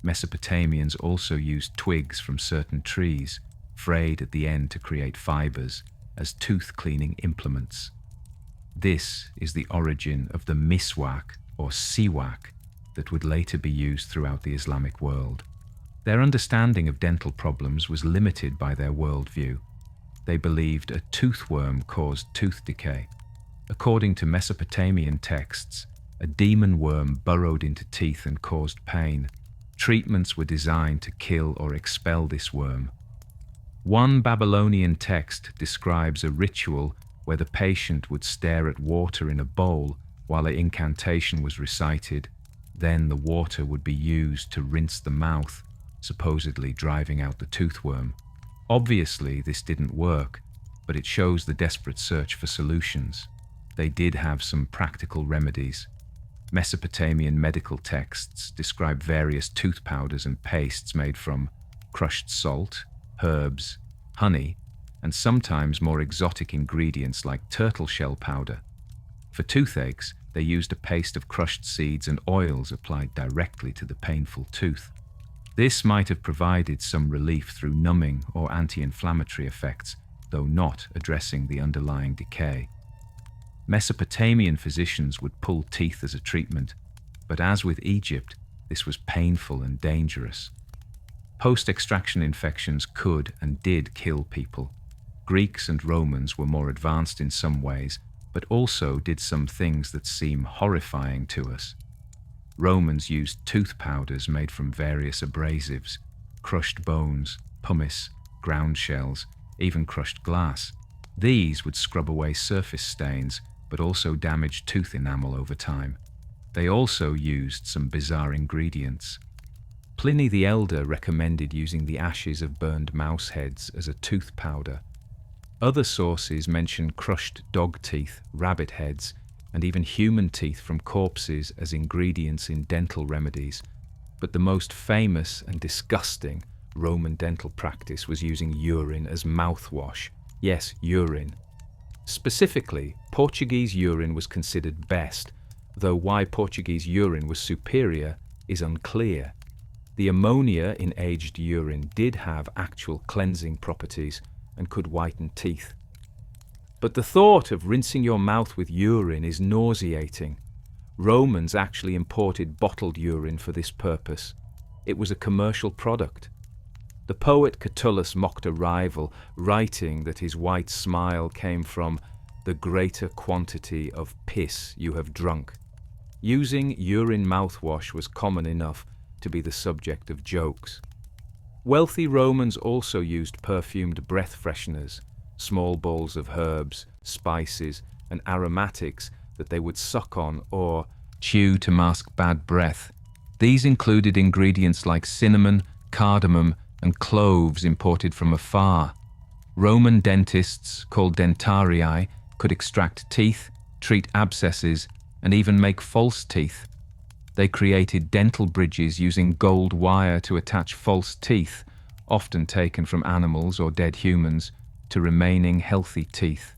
Mesopotamians also used twigs from certain trees, frayed at the end to create fibers, as tooth-cleaning implements. This is the origin of the miswak or siwak that would later be used throughout the Islamic world. Their understanding of dental problems was limited by their worldview. They believed a toothworm caused tooth decay. According to Mesopotamian texts, a demon worm burrowed into teeth and caused pain. Treatments were designed to kill or expel this worm. One Babylonian text describes a ritual where the patient would stare at water in a bowl while an incantation was recited. Then the water would be used to rinse the mouth, supposedly driving out the toothworm. Obviously, this didn't work, but it shows the desperate search for solutions. They did have some practical remedies. Mesopotamian medical texts describe various tooth powders and pastes made from crushed salt, herbs, honey, and sometimes more exotic ingredients like turtle shell powder. For toothaches, they used a paste of crushed seeds and oils applied directly to the painful tooth. This might have provided some relief through numbing or anti-inflammatory effects, though not addressing the underlying decay. Mesopotamian physicians would pull teeth as a treatment, but as with Egypt, this was painful and dangerous. Post-extraction infections could and did kill people. Greeks and Romans were more advanced in some ways, but also did some things that seem horrifying to us. Romans used tooth powders made from various abrasives, crushed bones, pumice, ground shells, even crushed glass. These would scrub away surface stains, but also damage tooth enamel over time. They also used some bizarre ingredients. Pliny the Elder recommended using the ashes of burned mouse heads as a tooth powder. Other sources mention crushed dog teeth, rabbit heads, and even human teeth from corpses as ingredients in dental remedies. But the most famous and disgusting Roman dental practice was using urine as mouthwash. Yes, urine. Specifically, Portuguese urine was considered best, though why Portuguese urine was superior is unclear. The ammonia in aged urine did have actual cleansing properties and could whiten teeth. But the thought of rinsing your mouth with urine is nauseating. Romans actually imported bottled urine for this purpose. It was a commercial product. The poet Catullus mocked a rival, writing that his white smile came from the greater quantity of piss you have drunk. Using urine mouthwash was common enough to be the subject of jokes. Wealthy Romans also used perfumed breath fresheners, small bowls of herbs, spices, and aromatics that they would suck on or chew to mask bad breath. These included ingredients like cinnamon, cardamom, and cloves imported from afar. Roman dentists, called dentarii, could extract teeth, treat abscesses, and even make false teeth. They created dental bridges using gold wire to attach false teeth, often taken from animals or dead humans, to remaining healthy teeth.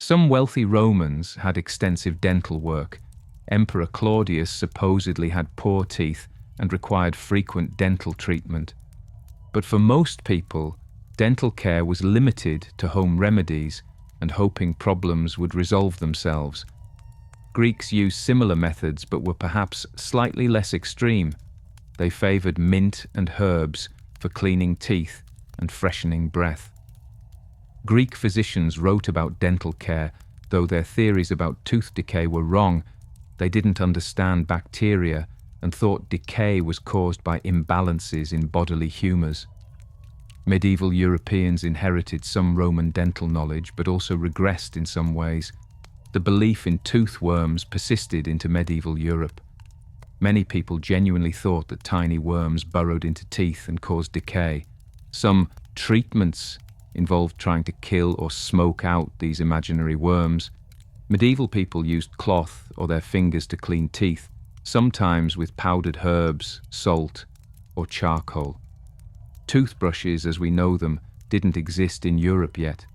Some wealthy Romans had extensive dental work. Emperor Claudius supposedly had poor teeth and required frequent dental treatment. But for most people, dental care was limited to home remedies and hoping problems would resolve themselves. Greeks used similar methods but were perhaps slightly less extreme. They favored mint and herbs for cleaning teeth and freshening breath. Greek physicians wrote about dental care, though their theories about tooth decay were wrong. They didn't understand bacteria and thought decay was caused by imbalances in bodily humors. Medieval Europeans inherited some Roman dental knowledge but also regressed in some ways. The belief in tooth worms persisted into medieval Europe. Many people genuinely thought that tiny worms burrowed into teeth and caused decay. Some treatments involved trying to kill or smoke out these imaginary worms. Medieval people used cloth or their fingers to clean teeth, sometimes with powdered herbs, salt, or charcoal. Toothbrushes, as we know them, didn't exist in Europe yet.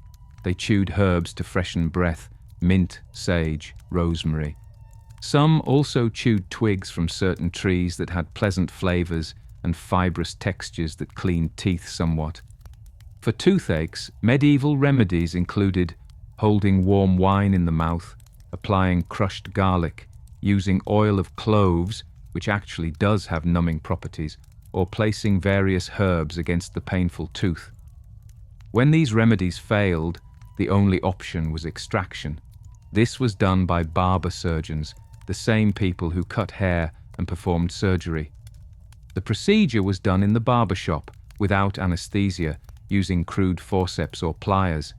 They chewed herbs to freshen breath, mint, sage, rosemary. Some also chewed twigs from certain trees that had pleasant flavors and fibrous textures that cleaned teeth somewhat. For toothaches, medieval remedies included holding warm wine in the mouth, applying crushed garlic, using oil of cloves, which actually does have numbing properties, or placing various herbs against the painful tooth. When these remedies failed, the only option was extraction. This was done by barber surgeons, the same people who cut hair and performed surgery. The procedure was done in the barber shop, without anesthesia, using crude forceps or pliers.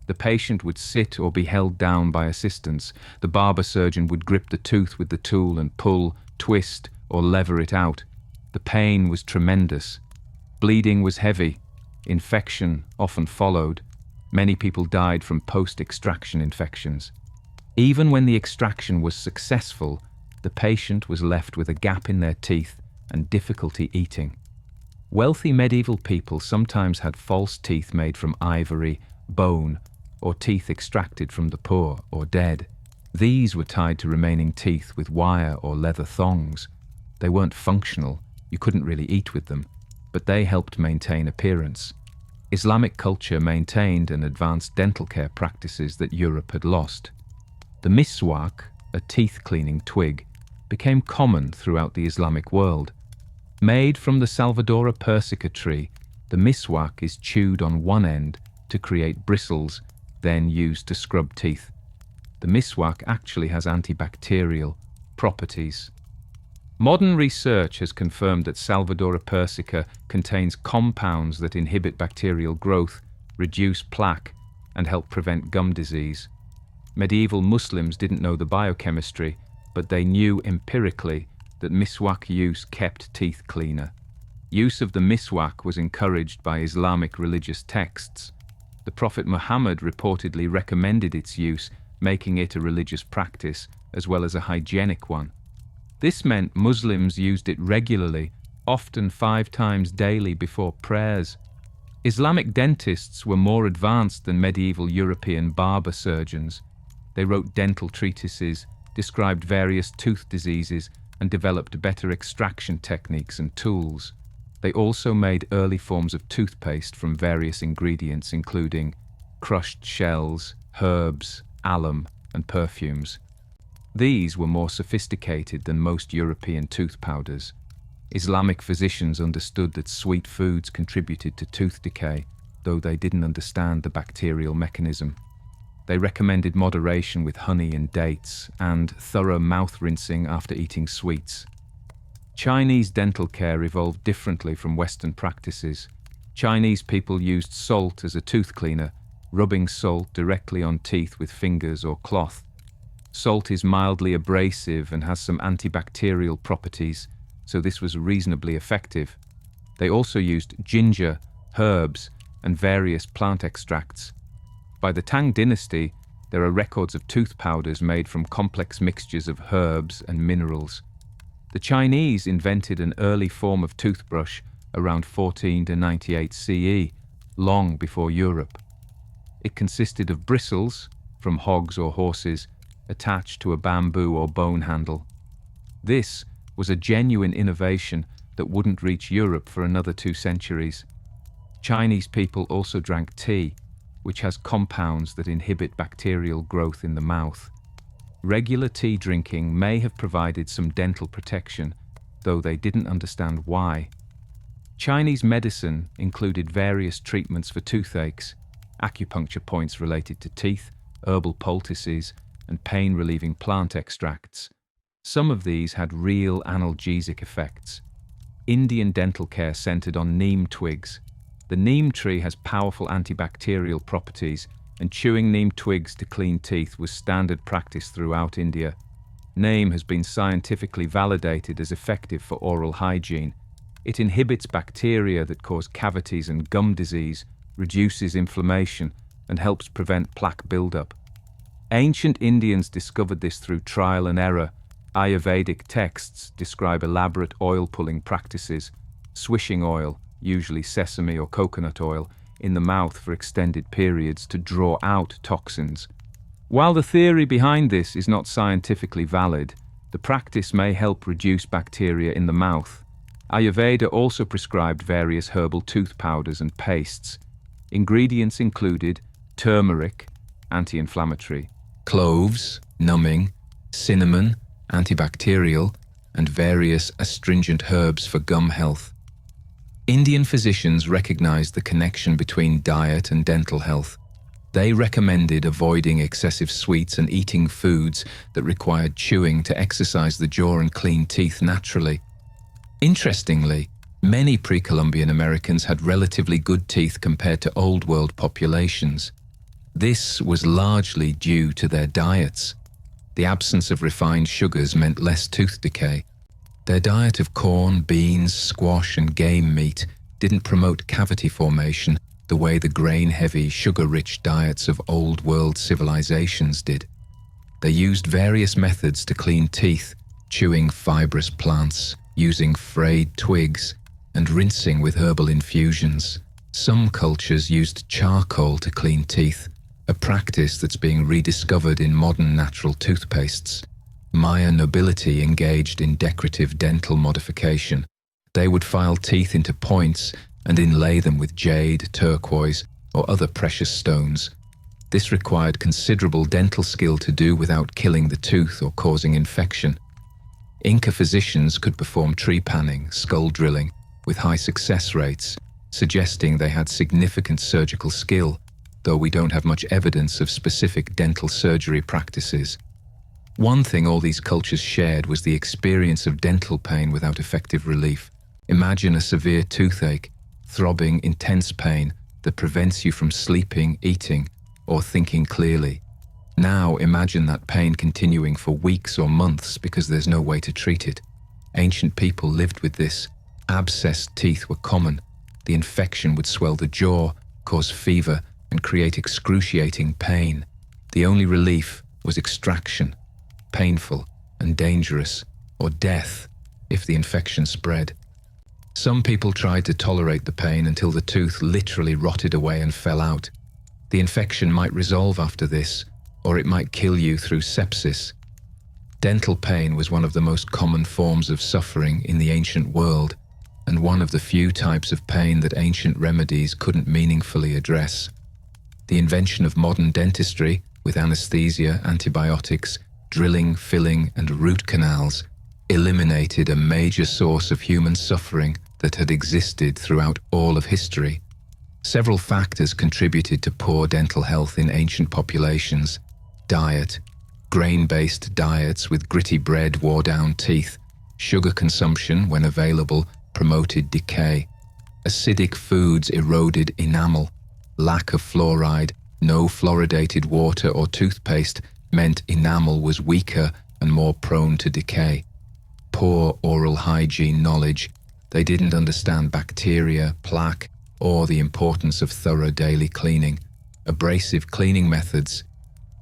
The patient would sit or be held down by assistants. The barber surgeon would grip the tooth with the tool and pull, twist, or lever it out. The pain was tremendous. Bleeding was heavy. Infection often followed. Many people died from post-extraction infections. Even when the extraction was successful, the patient was left with a gap in their teeth and difficulty eating. Wealthy medieval people sometimes had false teeth made from ivory, bone, or teeth extracted from the poor or dead. These were tied to remaining teeth with wire or leather thongs. They weren't functional, you couldn't really eat with them, but they helped maintain appearance. Islamic culture maintained and advanced dental care practices that Europe had lost. The miswak, a teeth-cleaning twig, became common throughout the Islamic world. Made from the Salvadora persica tree, the miswak is chewed on one end to create bristles, then used to scrub teeth. The miswak actually has antibacterial properties. Modern research has confirmed that Salvadora persica contains compounds that inhibit bacterial growth, reduce plaque, and help prevent gum disease. Medieval Muslims didn't know the biochemistry, but they knew empirically that miswak use kept teeth cleaner. Use of the miswak was encouraged by Islamic religious texts. The Prophet Muhammad reportedly recommended its use, making it a religious practice as well as a hygienic one. This meant Muslims used it regularly, often 5 times daily before prayers. Islamic dentists were more advanced than medieval European barber surgeons. They wrote dental treatises, described various tooth diseases, and developed better extraction techniques and tools. They also made early forms of toothpaste from various ingredients, including crushed shells, herbs, alum, and perfumes. These were more sophisticated than most European tooth powders. Islamic physicians understood that sweet foods contributed to tooth decay, though they didn't understand the bacterial mechanism. They recommended moderation with honey and dates, and thorough mouth rinsing after eating sweets. Chinese dental care evolved differently from Western practices. Chinese people used salt as a tooth cleaner, rubbing salt directly on teeth with fingers or cloth. Salt is mildly abrasive and has some antibacterial properties, so this was reasonably effective. They also used ginger, herbs, and various plant extracts. By the Tang dynasty, there are records of tooth powders made from complex mixtures of herbs and minerals. The Chinese invented an early form of toothbrush around 14 to 98 CE, long before Europe. It consisted of bristles, from hogs or horses, attached to a bamboo or bone handle. This was a genuine innovation that wouldn't reach Europe for another 2 centuries. Chinese people also drank tea, which has compounds that inhibit bacterial growth in the mouth. Regular tea drinking may have provided some dental protection, though they didn't understand why. Chinese medicine included various treatments for toothaches, acupuncture points related to teeth, herbal poultices, and pain-relieving plant extracts. Some of these had real analgesic effects. Indian dental care centered on neem twigs. The neem tree has powerful antibacterial properties, and chewing neem twigs to clean teeth was standard practice throughout India. Neem has been scientifically validated as effective for oral hygiene. It inhibits bacteria that cause cavities and gum disease, reduces inflammation, and helps prevent plaque buildup. Ancient Indians discovered this through trial and error. Ayurvedic texts describe elaborate oil-pulling practices, swishing oil, usually sesame or coconut oil, in the mouth for extended periods to draw out toxins. While the theory behind this is not scientifically valid, the practice may help reduce bacteria in the mouth. Ayurveda also prescribed various herbal tooth powders and pastes. Ingredients included turmeric, anti-inflammatory, cloves, numbing, cinnamon, antibacterial, and various astringent herbs for gum health. Indian physicians recognized the connection between diet and dental health. They recommended avoiding excessive sweets and eating foods that required chewing to exercise the jaw and clean teeth naturally. Interestingly, many pre-Columbian Americans had relatively good teeth compared to Old World populations. This was largely due to their diets. The absence of refined sugars meant less tooth decay. Their diet of corn, beans, squash, and game meat didn't promote cavity formation the way the grain-heavy, sugar-rich diets of Old World civilizations did. They used various methods to clean teeth, chewing fibrous plants, using frayed twigs, and rinsing with herbal infusions. Some cultures used charcoal to clean teeth, a practice that's being rediscovered in modern natural toothpastes. Maya nobility engaged in decorative dental modification. They would file teeth into points and inlay them with jade, turquoise, or other precious stones. This required considerable dental skill to do without killing the tooth or causing infection. Inca physicians could perform tree panning, skull drilling, with high success rates, suggesting they had significant surgical skill, though we don't have much evidence of specific dental surgery practices. One thing all these cultures shared was the experience of dental pain without effective relief. Imagine a severe toothache, throbbing, intense pain that prevents you from sleeping, eating, or thinking clearly. Now imagine that pain continuing for weeks or months because there's no way to treat it. Ancient people lived with this. Abscessed teeth were common. The infection would swell the jaw, cause fever, and create excruciating pain. The only relief was extraction, painful and dangerous, or death if the infection spread. Some people tried to tolerate the pain until the tooth literally rotted away and fell out. The infection might resolve after this, or it might kill you through sepsis. Dental pain was one of the most common forms of suffering in the ancient world, and one of the few types of pain that ancient remedies couldn't meaningfully address. The invention of modern dentistry, with anesthesia, antibiotics, drilling, filling, and root canals, eliminated a major source of human suffering that had existed throughout all of history. Several factors contributed to poor dental health in ancient populations. Diet. Grain-based diets with gritty bread wore down teeth. Sugar consumption, when available, promoted decay. Acidic foods eroded enamel. Lack of fluoride, no fluoridated water or toothpaste meant enamel was weaker and more prone to decay. Poor oral hygiene knowledge They didn't understand bacteria, plaque, or the importance of thorough daily cleaning. Abrasive cleaning methods.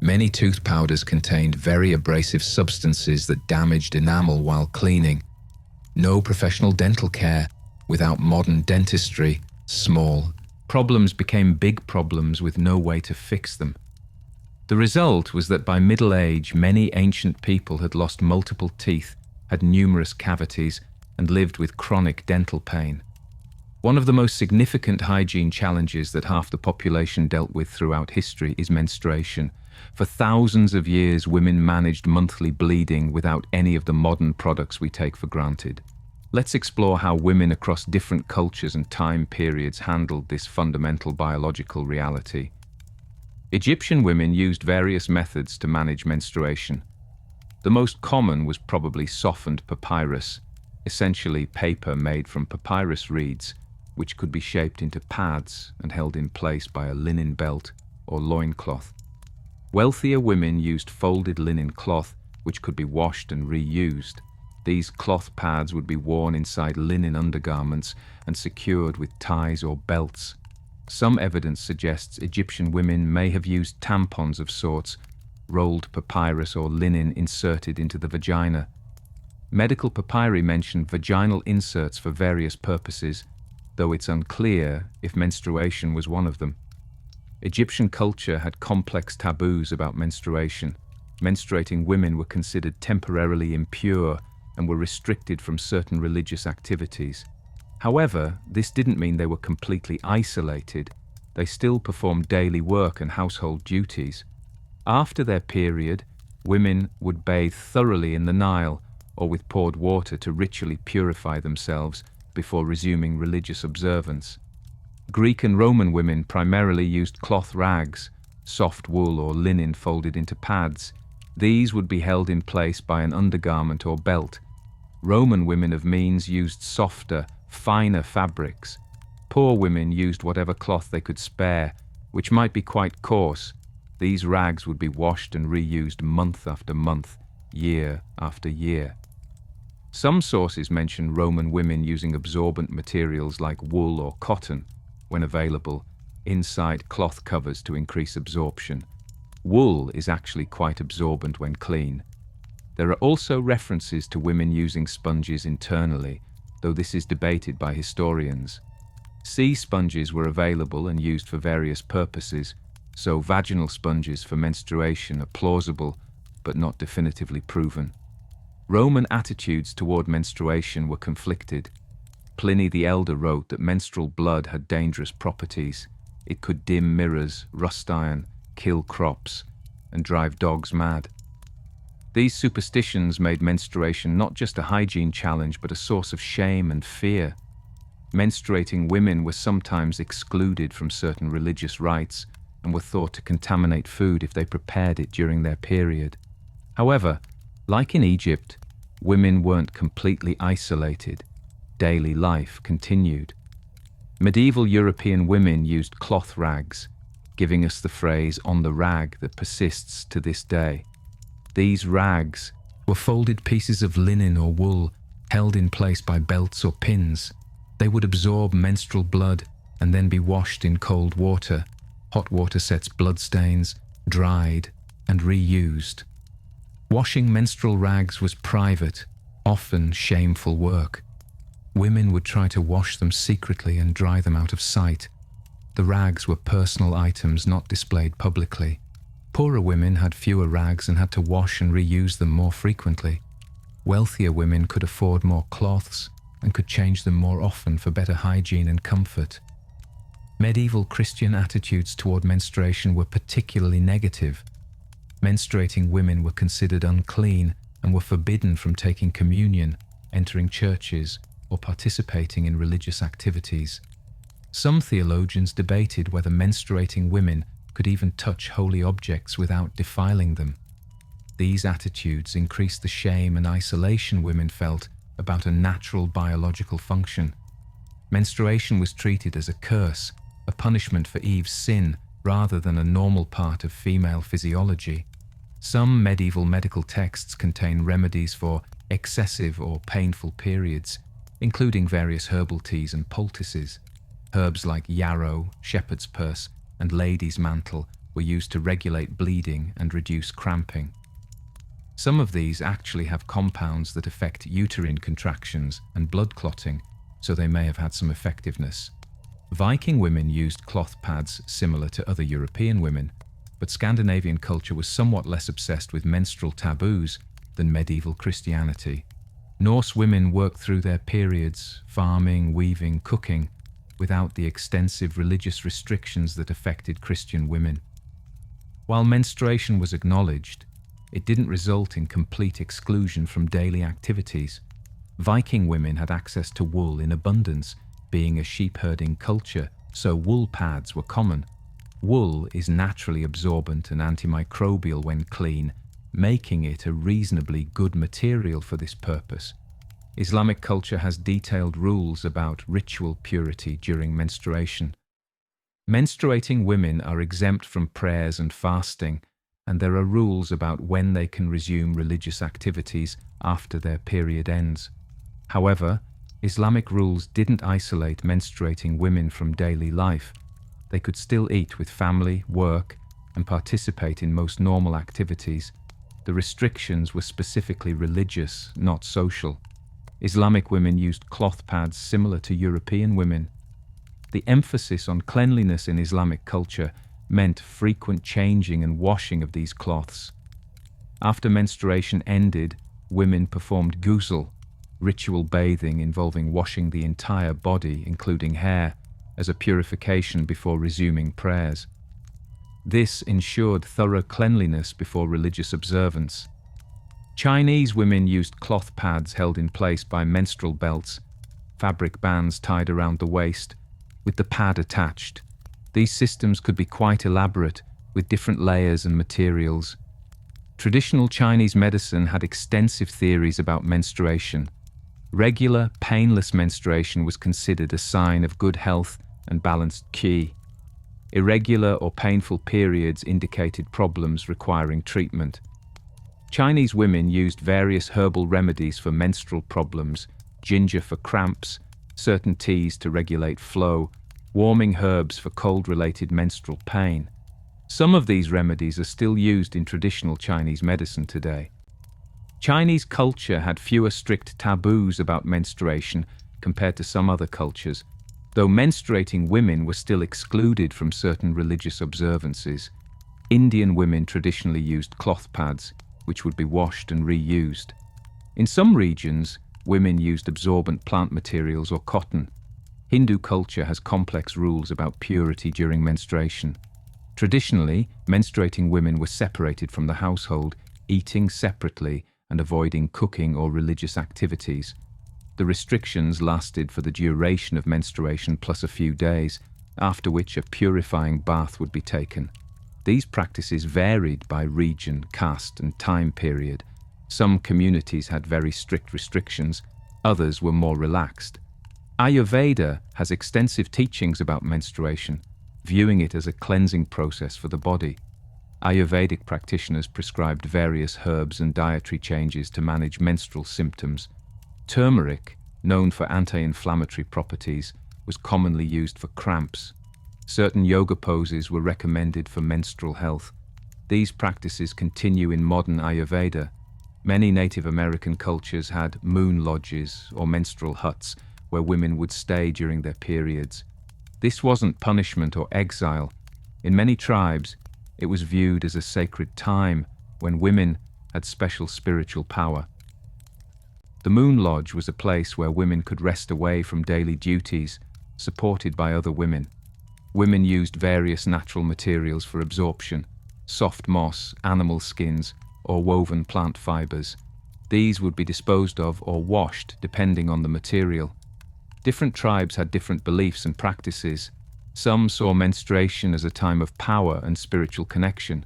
Many tooth powders contained very abrasive substances that damaged enamel while cleaning. No professional dental care. Without modern dentistry, small problems became big problems with no way to fix them. The result was that by middle age, many ancient people had lost multiple teeth, had numerous cavities, and lived with chronic dental pain. One of the most significant hygiene challenges that half the population dealt with throughout history is menstruation. For thousands of years, women managed monthly bleeding without any of the modern products we take for granted. Let's explore how women across different cultures and time periods handled this fundamental biological reality. Egyptian women used various methods to manage menstruation. The most common was probably softened papyrus, essentially paper made from papyrus reeds, which could be shaped into pads and held in place by a linen belt or loincloth. Wealthier women used folded linen cloth, which could be washed and reused. These cloth pads would be worn inside linen undergarments and secured with ties or belts. Some evidence suggests Egyptian women may have used tampons of sorts, rolled papyrus or linen inserted into the vagina. Medical papyri mention vaginal inserts for various purposes, though it's unclear if menstruation was one of them. Egyptian culture had complex taboos about menstruation. Menstruating women were considered temporarily impure and were restricted from certain religious activities. However, this didn't mean they were completely isolated. They still performed daily work and household duties. After their period, women would bathe thoroughly in the Nile or with poured water to ritually purify themselves before resuming religious observance. Greek and Roman women primarily used cloth rags, soft wool or linen folded into pads. These would be held in place by an undergarment or belt. Roman women of means used softer, finer fabrics. Poor women used whatever cloth they could spare, which might be quite coarse. These rags would be washed and reused month after month, year after year. Some sources mention Roman women using absorbent materials like wool or cotton, when available, inside cloth covers to increase absorption. Wool is actually quite absorbent when clean. There are also references to women using sponges internally, though this is debated by historians. Sea sponges were available and used for various purposes, so vaginal sponges for menstruation are plausible but not definitively proven. Roman attitudes toward menstruation were conflicted. Pliny the Elder wrote that menstrual blood had dangerous properties. It could dim mirrors, rust iron, kill crops, and drive dogs mad. These superstitions made menstruation not just a hygiene challenge but a source of shame and fear. Menstruating women were sometimes excluded from certain religious rites and were thought to contaminate food if they prepared it during their period. However, like in Egypt, women weren't completely isolated. Daily life continued. Medieval European women used cloth rags, giving us the phrase "on the rag" that persists to this day. These rags were folded pieces of linen or wool held in place by belts or pins. They would absorb menstrual blood and then be washed in cold water. Hot water sets bloodstains, dried, and reused. Washing menstrual rags was private, often shameful work. Women would try to wash them secretly and dry them out of sight. The rags were personal items not displayed publicly. Poorer women had fewer rags and had to wash and reuse them more frequently. Wealthier women could afford more cloths and could change them more often for better hygiene and comfort. Medieval Christian attitudes toward menstruation were particularly negative. Menstruating women were considered unclean and were forbidden from taking communion, entering churches, or participating in religious activities. Some theologians debated whether menstruating women could even touch holy objects without defiling them. These attitudes increased the shame and isolation women felt about a natural biological function. Menstruation was treated as a curse, a punishment for Eve's sin, rather than a normal part of female physiology. Some medieval medical texts contain remedies for excessive or painful periods, including various herbal teas and poultices. Herbs like yarrow, shepherd's purse, and lady's mantle were used to regulate bleeding and reduce cramping. Some of these actually have compounds that affect uterine contractions and blood clotting, so they may have had some effectiveness. Viking women used cloth pads similar to other European women, but Scandinavian culture was somewhat less obsessed with menstrual taboos than medieval Christianity. Norse women worked through their periods, farming, weaving, cooking, without the extensive religious restrictions that affected Christian women. While menstruation was acknowledged, it didn't result in complete exclusion from daily activities. Viking women had access to wool in abundance, being a sheep-herding culture, so wool pads were common. Wool is naturally absorbent and antimicrobial when clean, making it a reasonably good material for this purpose. Islamic culture has detailed rules about ritual purity during menstruation. Menstruating women are exempt from prayers and fasting, and there are rules about when they can resume religious activities after their period ends. However, Islamic rules didn't isolate menstruating women from daily life. They could still eat with family, work, and participate in most normal activities. The restrictions were specifically religious, not social. Islamic women used cloth pads similar to European women. The emphasis on cleanliness in Islamic culture meant frequent changing and washing of these cloths. After menstruation ended, women performed ghusl, ritual bathing involving washing the entire body, including hair, as a purification before resuming prayers. This ensured thorough cleanliness before religious observance. Chinese women used cloth pads held in place by menstrual belts, fabric bands tied around the waist, with the pad attached. These systems could be quite elaborate, with different layers and materials. Traditional Chinese medicine had extensive theories about menstruation. Regular, painless menstruation was considered a sign of good health and balanced qi. Irregular or painful periods indicated problems requiring treatment. Chinese women used various herbal remedies for menstrual problems, ginger for cramps, certain teas to regulate flow, warming herbs for cold-related menstrual pain. Some of these remedies are still used in traditional Chinese medicine today. Chinese culture had fewer strict taboos about menstruation compared to some other cultures, though menstruating women were still excluded from certain religious observances. Indian women traditionally used cloth pads, which would be washed and reused. In some regions, women used absorbent plant materials or cotton. Hindu culture has complex rules about purity during menstruation. Traditionally, menstruating women were separated from the household, eating separately and avoiding cooking or religious activities. The restrictions lasted for the duration of menstruation plus a few days, after which a purifying bath would be taken. These practices varied by region, caste, and time period. Some communities had very strict restrictions, others were more relaxed. Ayurveda has extensive teachings about menstruation, viewing it as a cleansing process for the body. Ayurvedic practitioners prescribed various herbs and dietary changes to manage menstrual symptoms. Turmeric, known for anti-inflammatory properties, was commonly used for cramps. Certain yoga poses were recommended for menstrual health. These practices continue in modern Ayurveda. Many Native American cultures had moon lodges or menstrual huts where women would stay during their periods. This wasn't punishment or exile. In many tribes, it was viewed as a sacred time when women had special spiritual power. The Moon Lodge was a place where women could rest away from daily duties, supported by other women. Women used various natural materials for absorption: soft moss, animal skins, or woven plant fibers. These would be disposed of or washed depending on the material. Different tribes had different beliefs and practices. Some saw menstruation as a time of power and spiritual connection.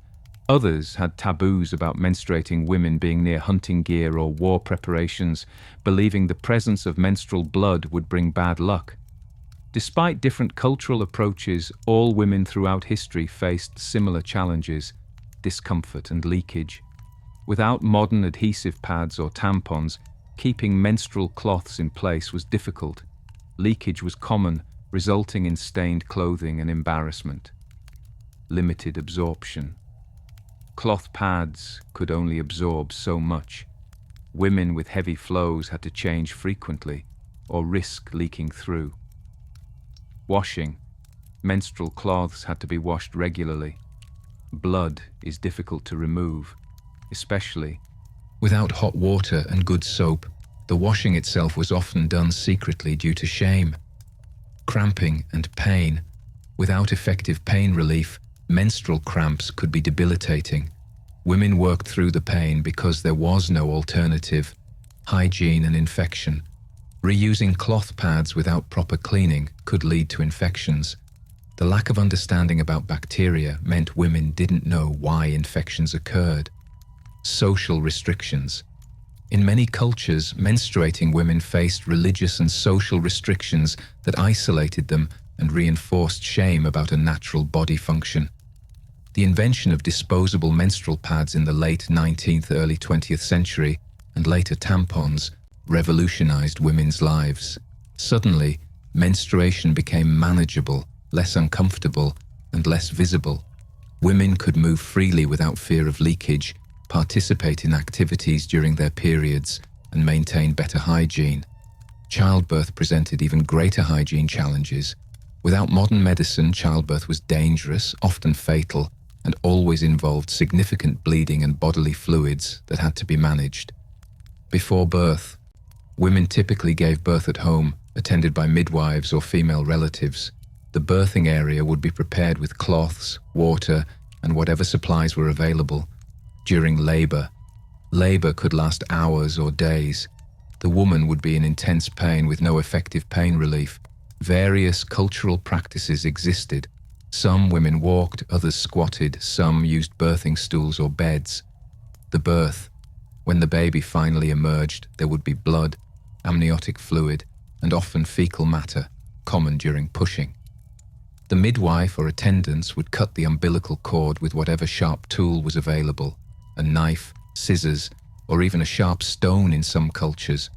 Others had taboos about menstruating women being near hunting gear or war preparations, believing the presence of menstrual blood would bring bad luck. Despite different cultural approaches, all women throughout history faced similar challenges: discomfort and leakage. Without modern adhesive pads or tampons, Keeping menstrual cloths in place was difficult. Leakage was common, resulting in stained clothing and embarrassment. Limited absorption. Cloth pads could only absorb so much. Women with heavy flows had to change frequently or risk leaking through. Washing. Menstrual cloths had to be washed regularly. Blood is difficult to remove, especially without hot water and good soap. The washing itself was often done secretly due to shame. Cramping and pain. Without effective pain relief, menstrual cramps could be debilitating. Women worked through the pain because there was no alternative. Hygiene and infection. Reusing cloth pads without proper cleaning could lead to infections. The lack of understanding about bacteria meant women didn't know why infections occurred. Social restrictions. In many cultures, menstruating women faced religious and social restrictions that isolated them and reinforced shame about a natural body function. The invention of disposable menstrual pads in the late 19th, early 20th century, and later tampons, revolutionized women's lives. Suddenly, menstruation became manageable, less uncomfortable, and less visible. Women could move freely without fear of leakage, participate in activities during their periods, and maintain better hygiene. Childbirth presented even greater hygiene challenges. Without modern medicine, childbirth was dangerous, often fatal, and always involved significant bleeding and bodily fluids that had to be managed. Before birth, women typically gave birth at home, attended by midwives or female relatives. The birthing area would be prepared with cloths, water, and whatever supplies were available. During labor could last hours or days. The woman would be in intense pain with no effective pain relief. Various cultural practices existed. Some women walked, others squatted, some used birthing stools or beds. The birth. When the baby finally emerged, there would be blood, amniotic fluid, and often fecal matter, common during pushing. The midwife or attendants would cut the umbilical cord with whatever sharp tool was available, a knife, scissors, or even a sharp stone in some cultures.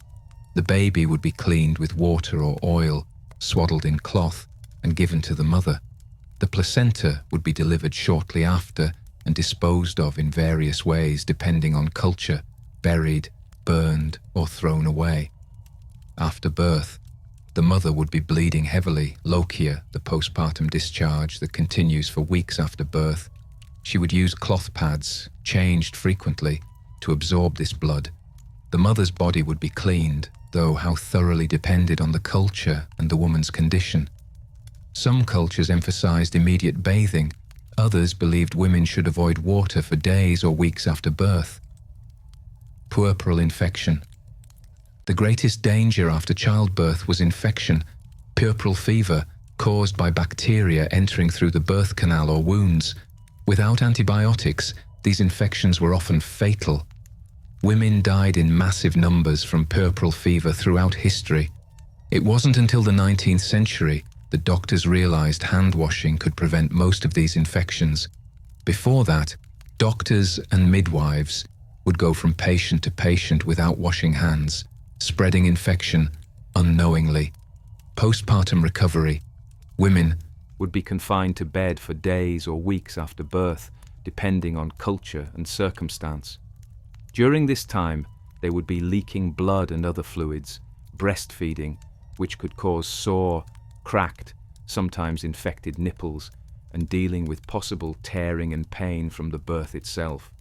The baby would be cleaned with water or oil, swaddled in cloth, and given to the mother. The placenta would be delivered shortly after and disposed of in various ways depending on culture, buried, burned, or thrown away. After birth, the mother would be bleeding heavily, lochia, the postpartum discharge that continues for weeks after birth. She would use cloth pads, changed frequently, to absorb this blood. The mother's body would be cleaned, though how thoroughly depended on the culture and the woman's condition. Some cultures emphasized immediate bathing, others believed women should avoid water for days or weeks after birth. Puerperal infection. The greatest danger after childbirth was infection, puerperal fever, caused by bacteria entering through the birth canal or wounds. Without antibiotics, these infections were often fatal. Women died in massive numbers from puerperal fever throughout history. It wasn't until the 19th century that doctors realized hand washing could prevent most of these infections. Before that, doctors and midwives would go from patient to patient without washing hands, spreading infection unknowingly. Postpartum recovery. Women would be confined to bed for days or weeks after birth, depending on culture and circumstance. During this time, they would be leaking blood and other fluids, breastfeeding, which could cause sore, cracked, sometimes infected nipples, and dealing with possible tearing and pain from the birth itself.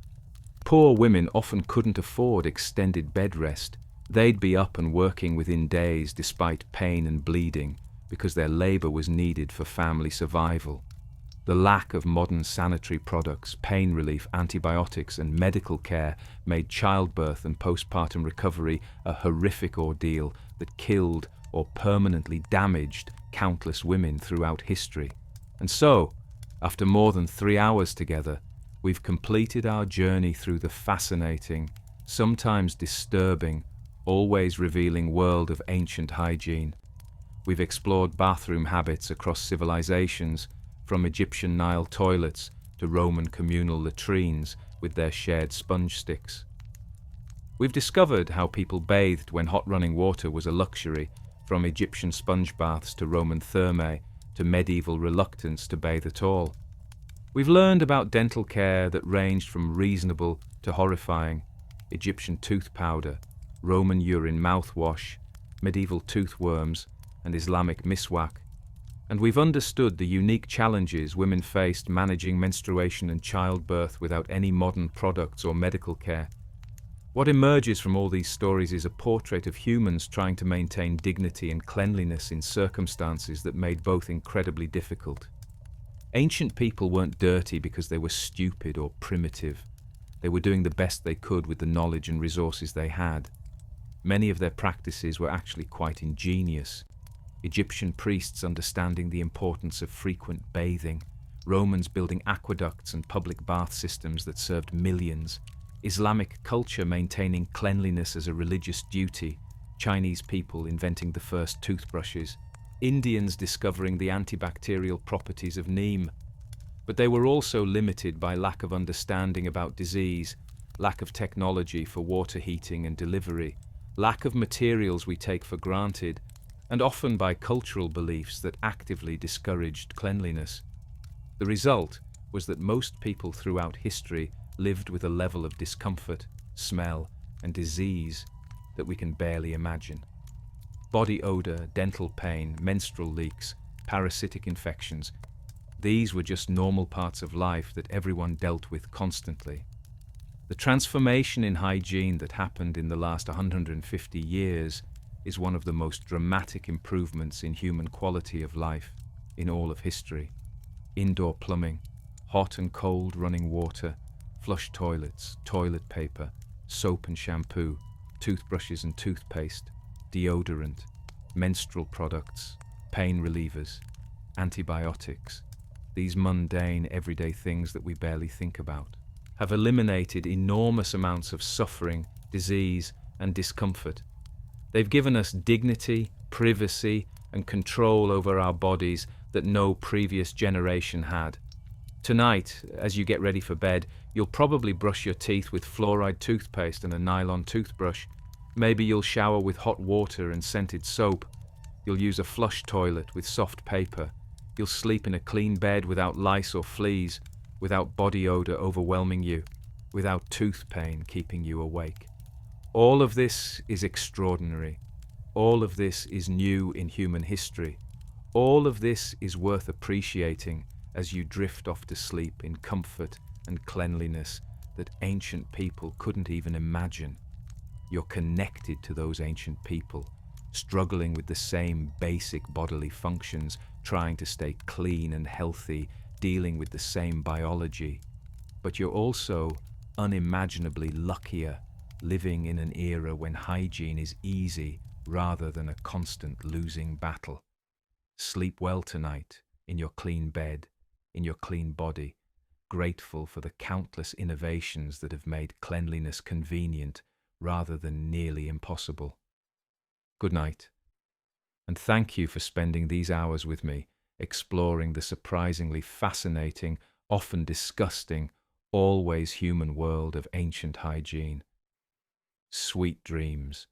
Poor women often couldn't afford extended bed rest. They'd be up and working within days despite pain and bleeding because their labor was needed for family survival. The lack of modern sanitary products, pain relief, antibiotics, and medical care made childbirth and postpartum recovery a horrific ordeal that killed or permanently damaged countless women throughout history. And so, after more than 3 hours together, we've completed our journey through the fascinating, sometimes disturbing, always revealing world of ancient hygiene. We've explored bathroom habits across civilizations, from Egyptian Nile toilets to Roman communal latrines with their shared sponge sticks. We've discovered how people bathed when hot running water was a luxury, from Egyptian sponge baths to Roman thermae to medieval reluctance to bathe at all. We've learned about dental care that ranged from reasonable to horrifying: Egyptian tooth powder, Roman urine mouthwash, medieval tooth worms, and Islamic miswak. And we've understood the unique challenges women faced managing menstruation and childbirth without any modern products or medical care. What emerges from all these stories is a portrait of humans trying to maintain dignity and cleanliness in circumstances that made both incredibly difficult. Ancient people weren't dirty because they were stupid or primitive. They were doing the best they could with the knowledge and resources they had. Many of their practices were actually quite ingenious. Egyptian priests understanding the importance of frequent bathing, Romans building aqueducts and public bath systems that served millions, Islamic culture maintaining cleanliness as a religious duty, Chinese people inventing the first toothbrushes, Indians discovering the antibacterial properties of neem. But they were also limited by lack of understanding about disease, lack of technology for water heating and delivery, lack of materials we take for granted, and often by cultural beliefs that actively discouraged cleanliness. The result was that most people throughout history lived with a level of discomfort, smell, and disease that we can barely imagine. Body odor, dental pain, menstrual leaks, parasitic infections, these were just normal parts of life that everyone dealt with constantly. The transformation in hygiene that happened in the last 150 years is one of the most dramatic improvements in human quality of life in all of history. Indoor plumbing, hot and cold running water, flush toilets, toilet paper, soap and shampoo, toothbrushes and toothpaste, deodorant, menstrual products, pain relievers, antibiotics. These mundane, everyday things that we barely think about have eliminated enormous amounts of suffering, disease, and discomfort. They've given us dignity, privacy, and control over our bodies that no previous generation had. Tonight, as you get ready for bed, you'll probably brush your teeth with fluoride toothpaste and a nylon toothbrush. Maybe you'll shower with hot water and scented soap. You'll use a flush toilet with soft paper. You'll sleep in a clean bed without lice or fleas, without body odor overwhelming you, without tooth pain keeping you awake. All of this is extraordinary. All of this is new in human history. All of this is worth appreciating as you drift off to sleep in comfort and cleanliness that ancient people couldn't even imagine. You're connected to those ancient people, struggling with the same basic bodily functions, trying to stay clean and healthy, dealing with the same biology. But you're also unimaginably luckier, living in an era when hygiene is easy rather than a constant losing battle. Sleep well tonight, in your clean bed, in your clean body, grateful for the countless innovations that have made cleanliness convenient rather than nearly impossible. Good night, and thank you for spending these hours with me, exploring the surprisingly fascinating, often disgusting, always human world of ancient hygiene. Sweet dreams.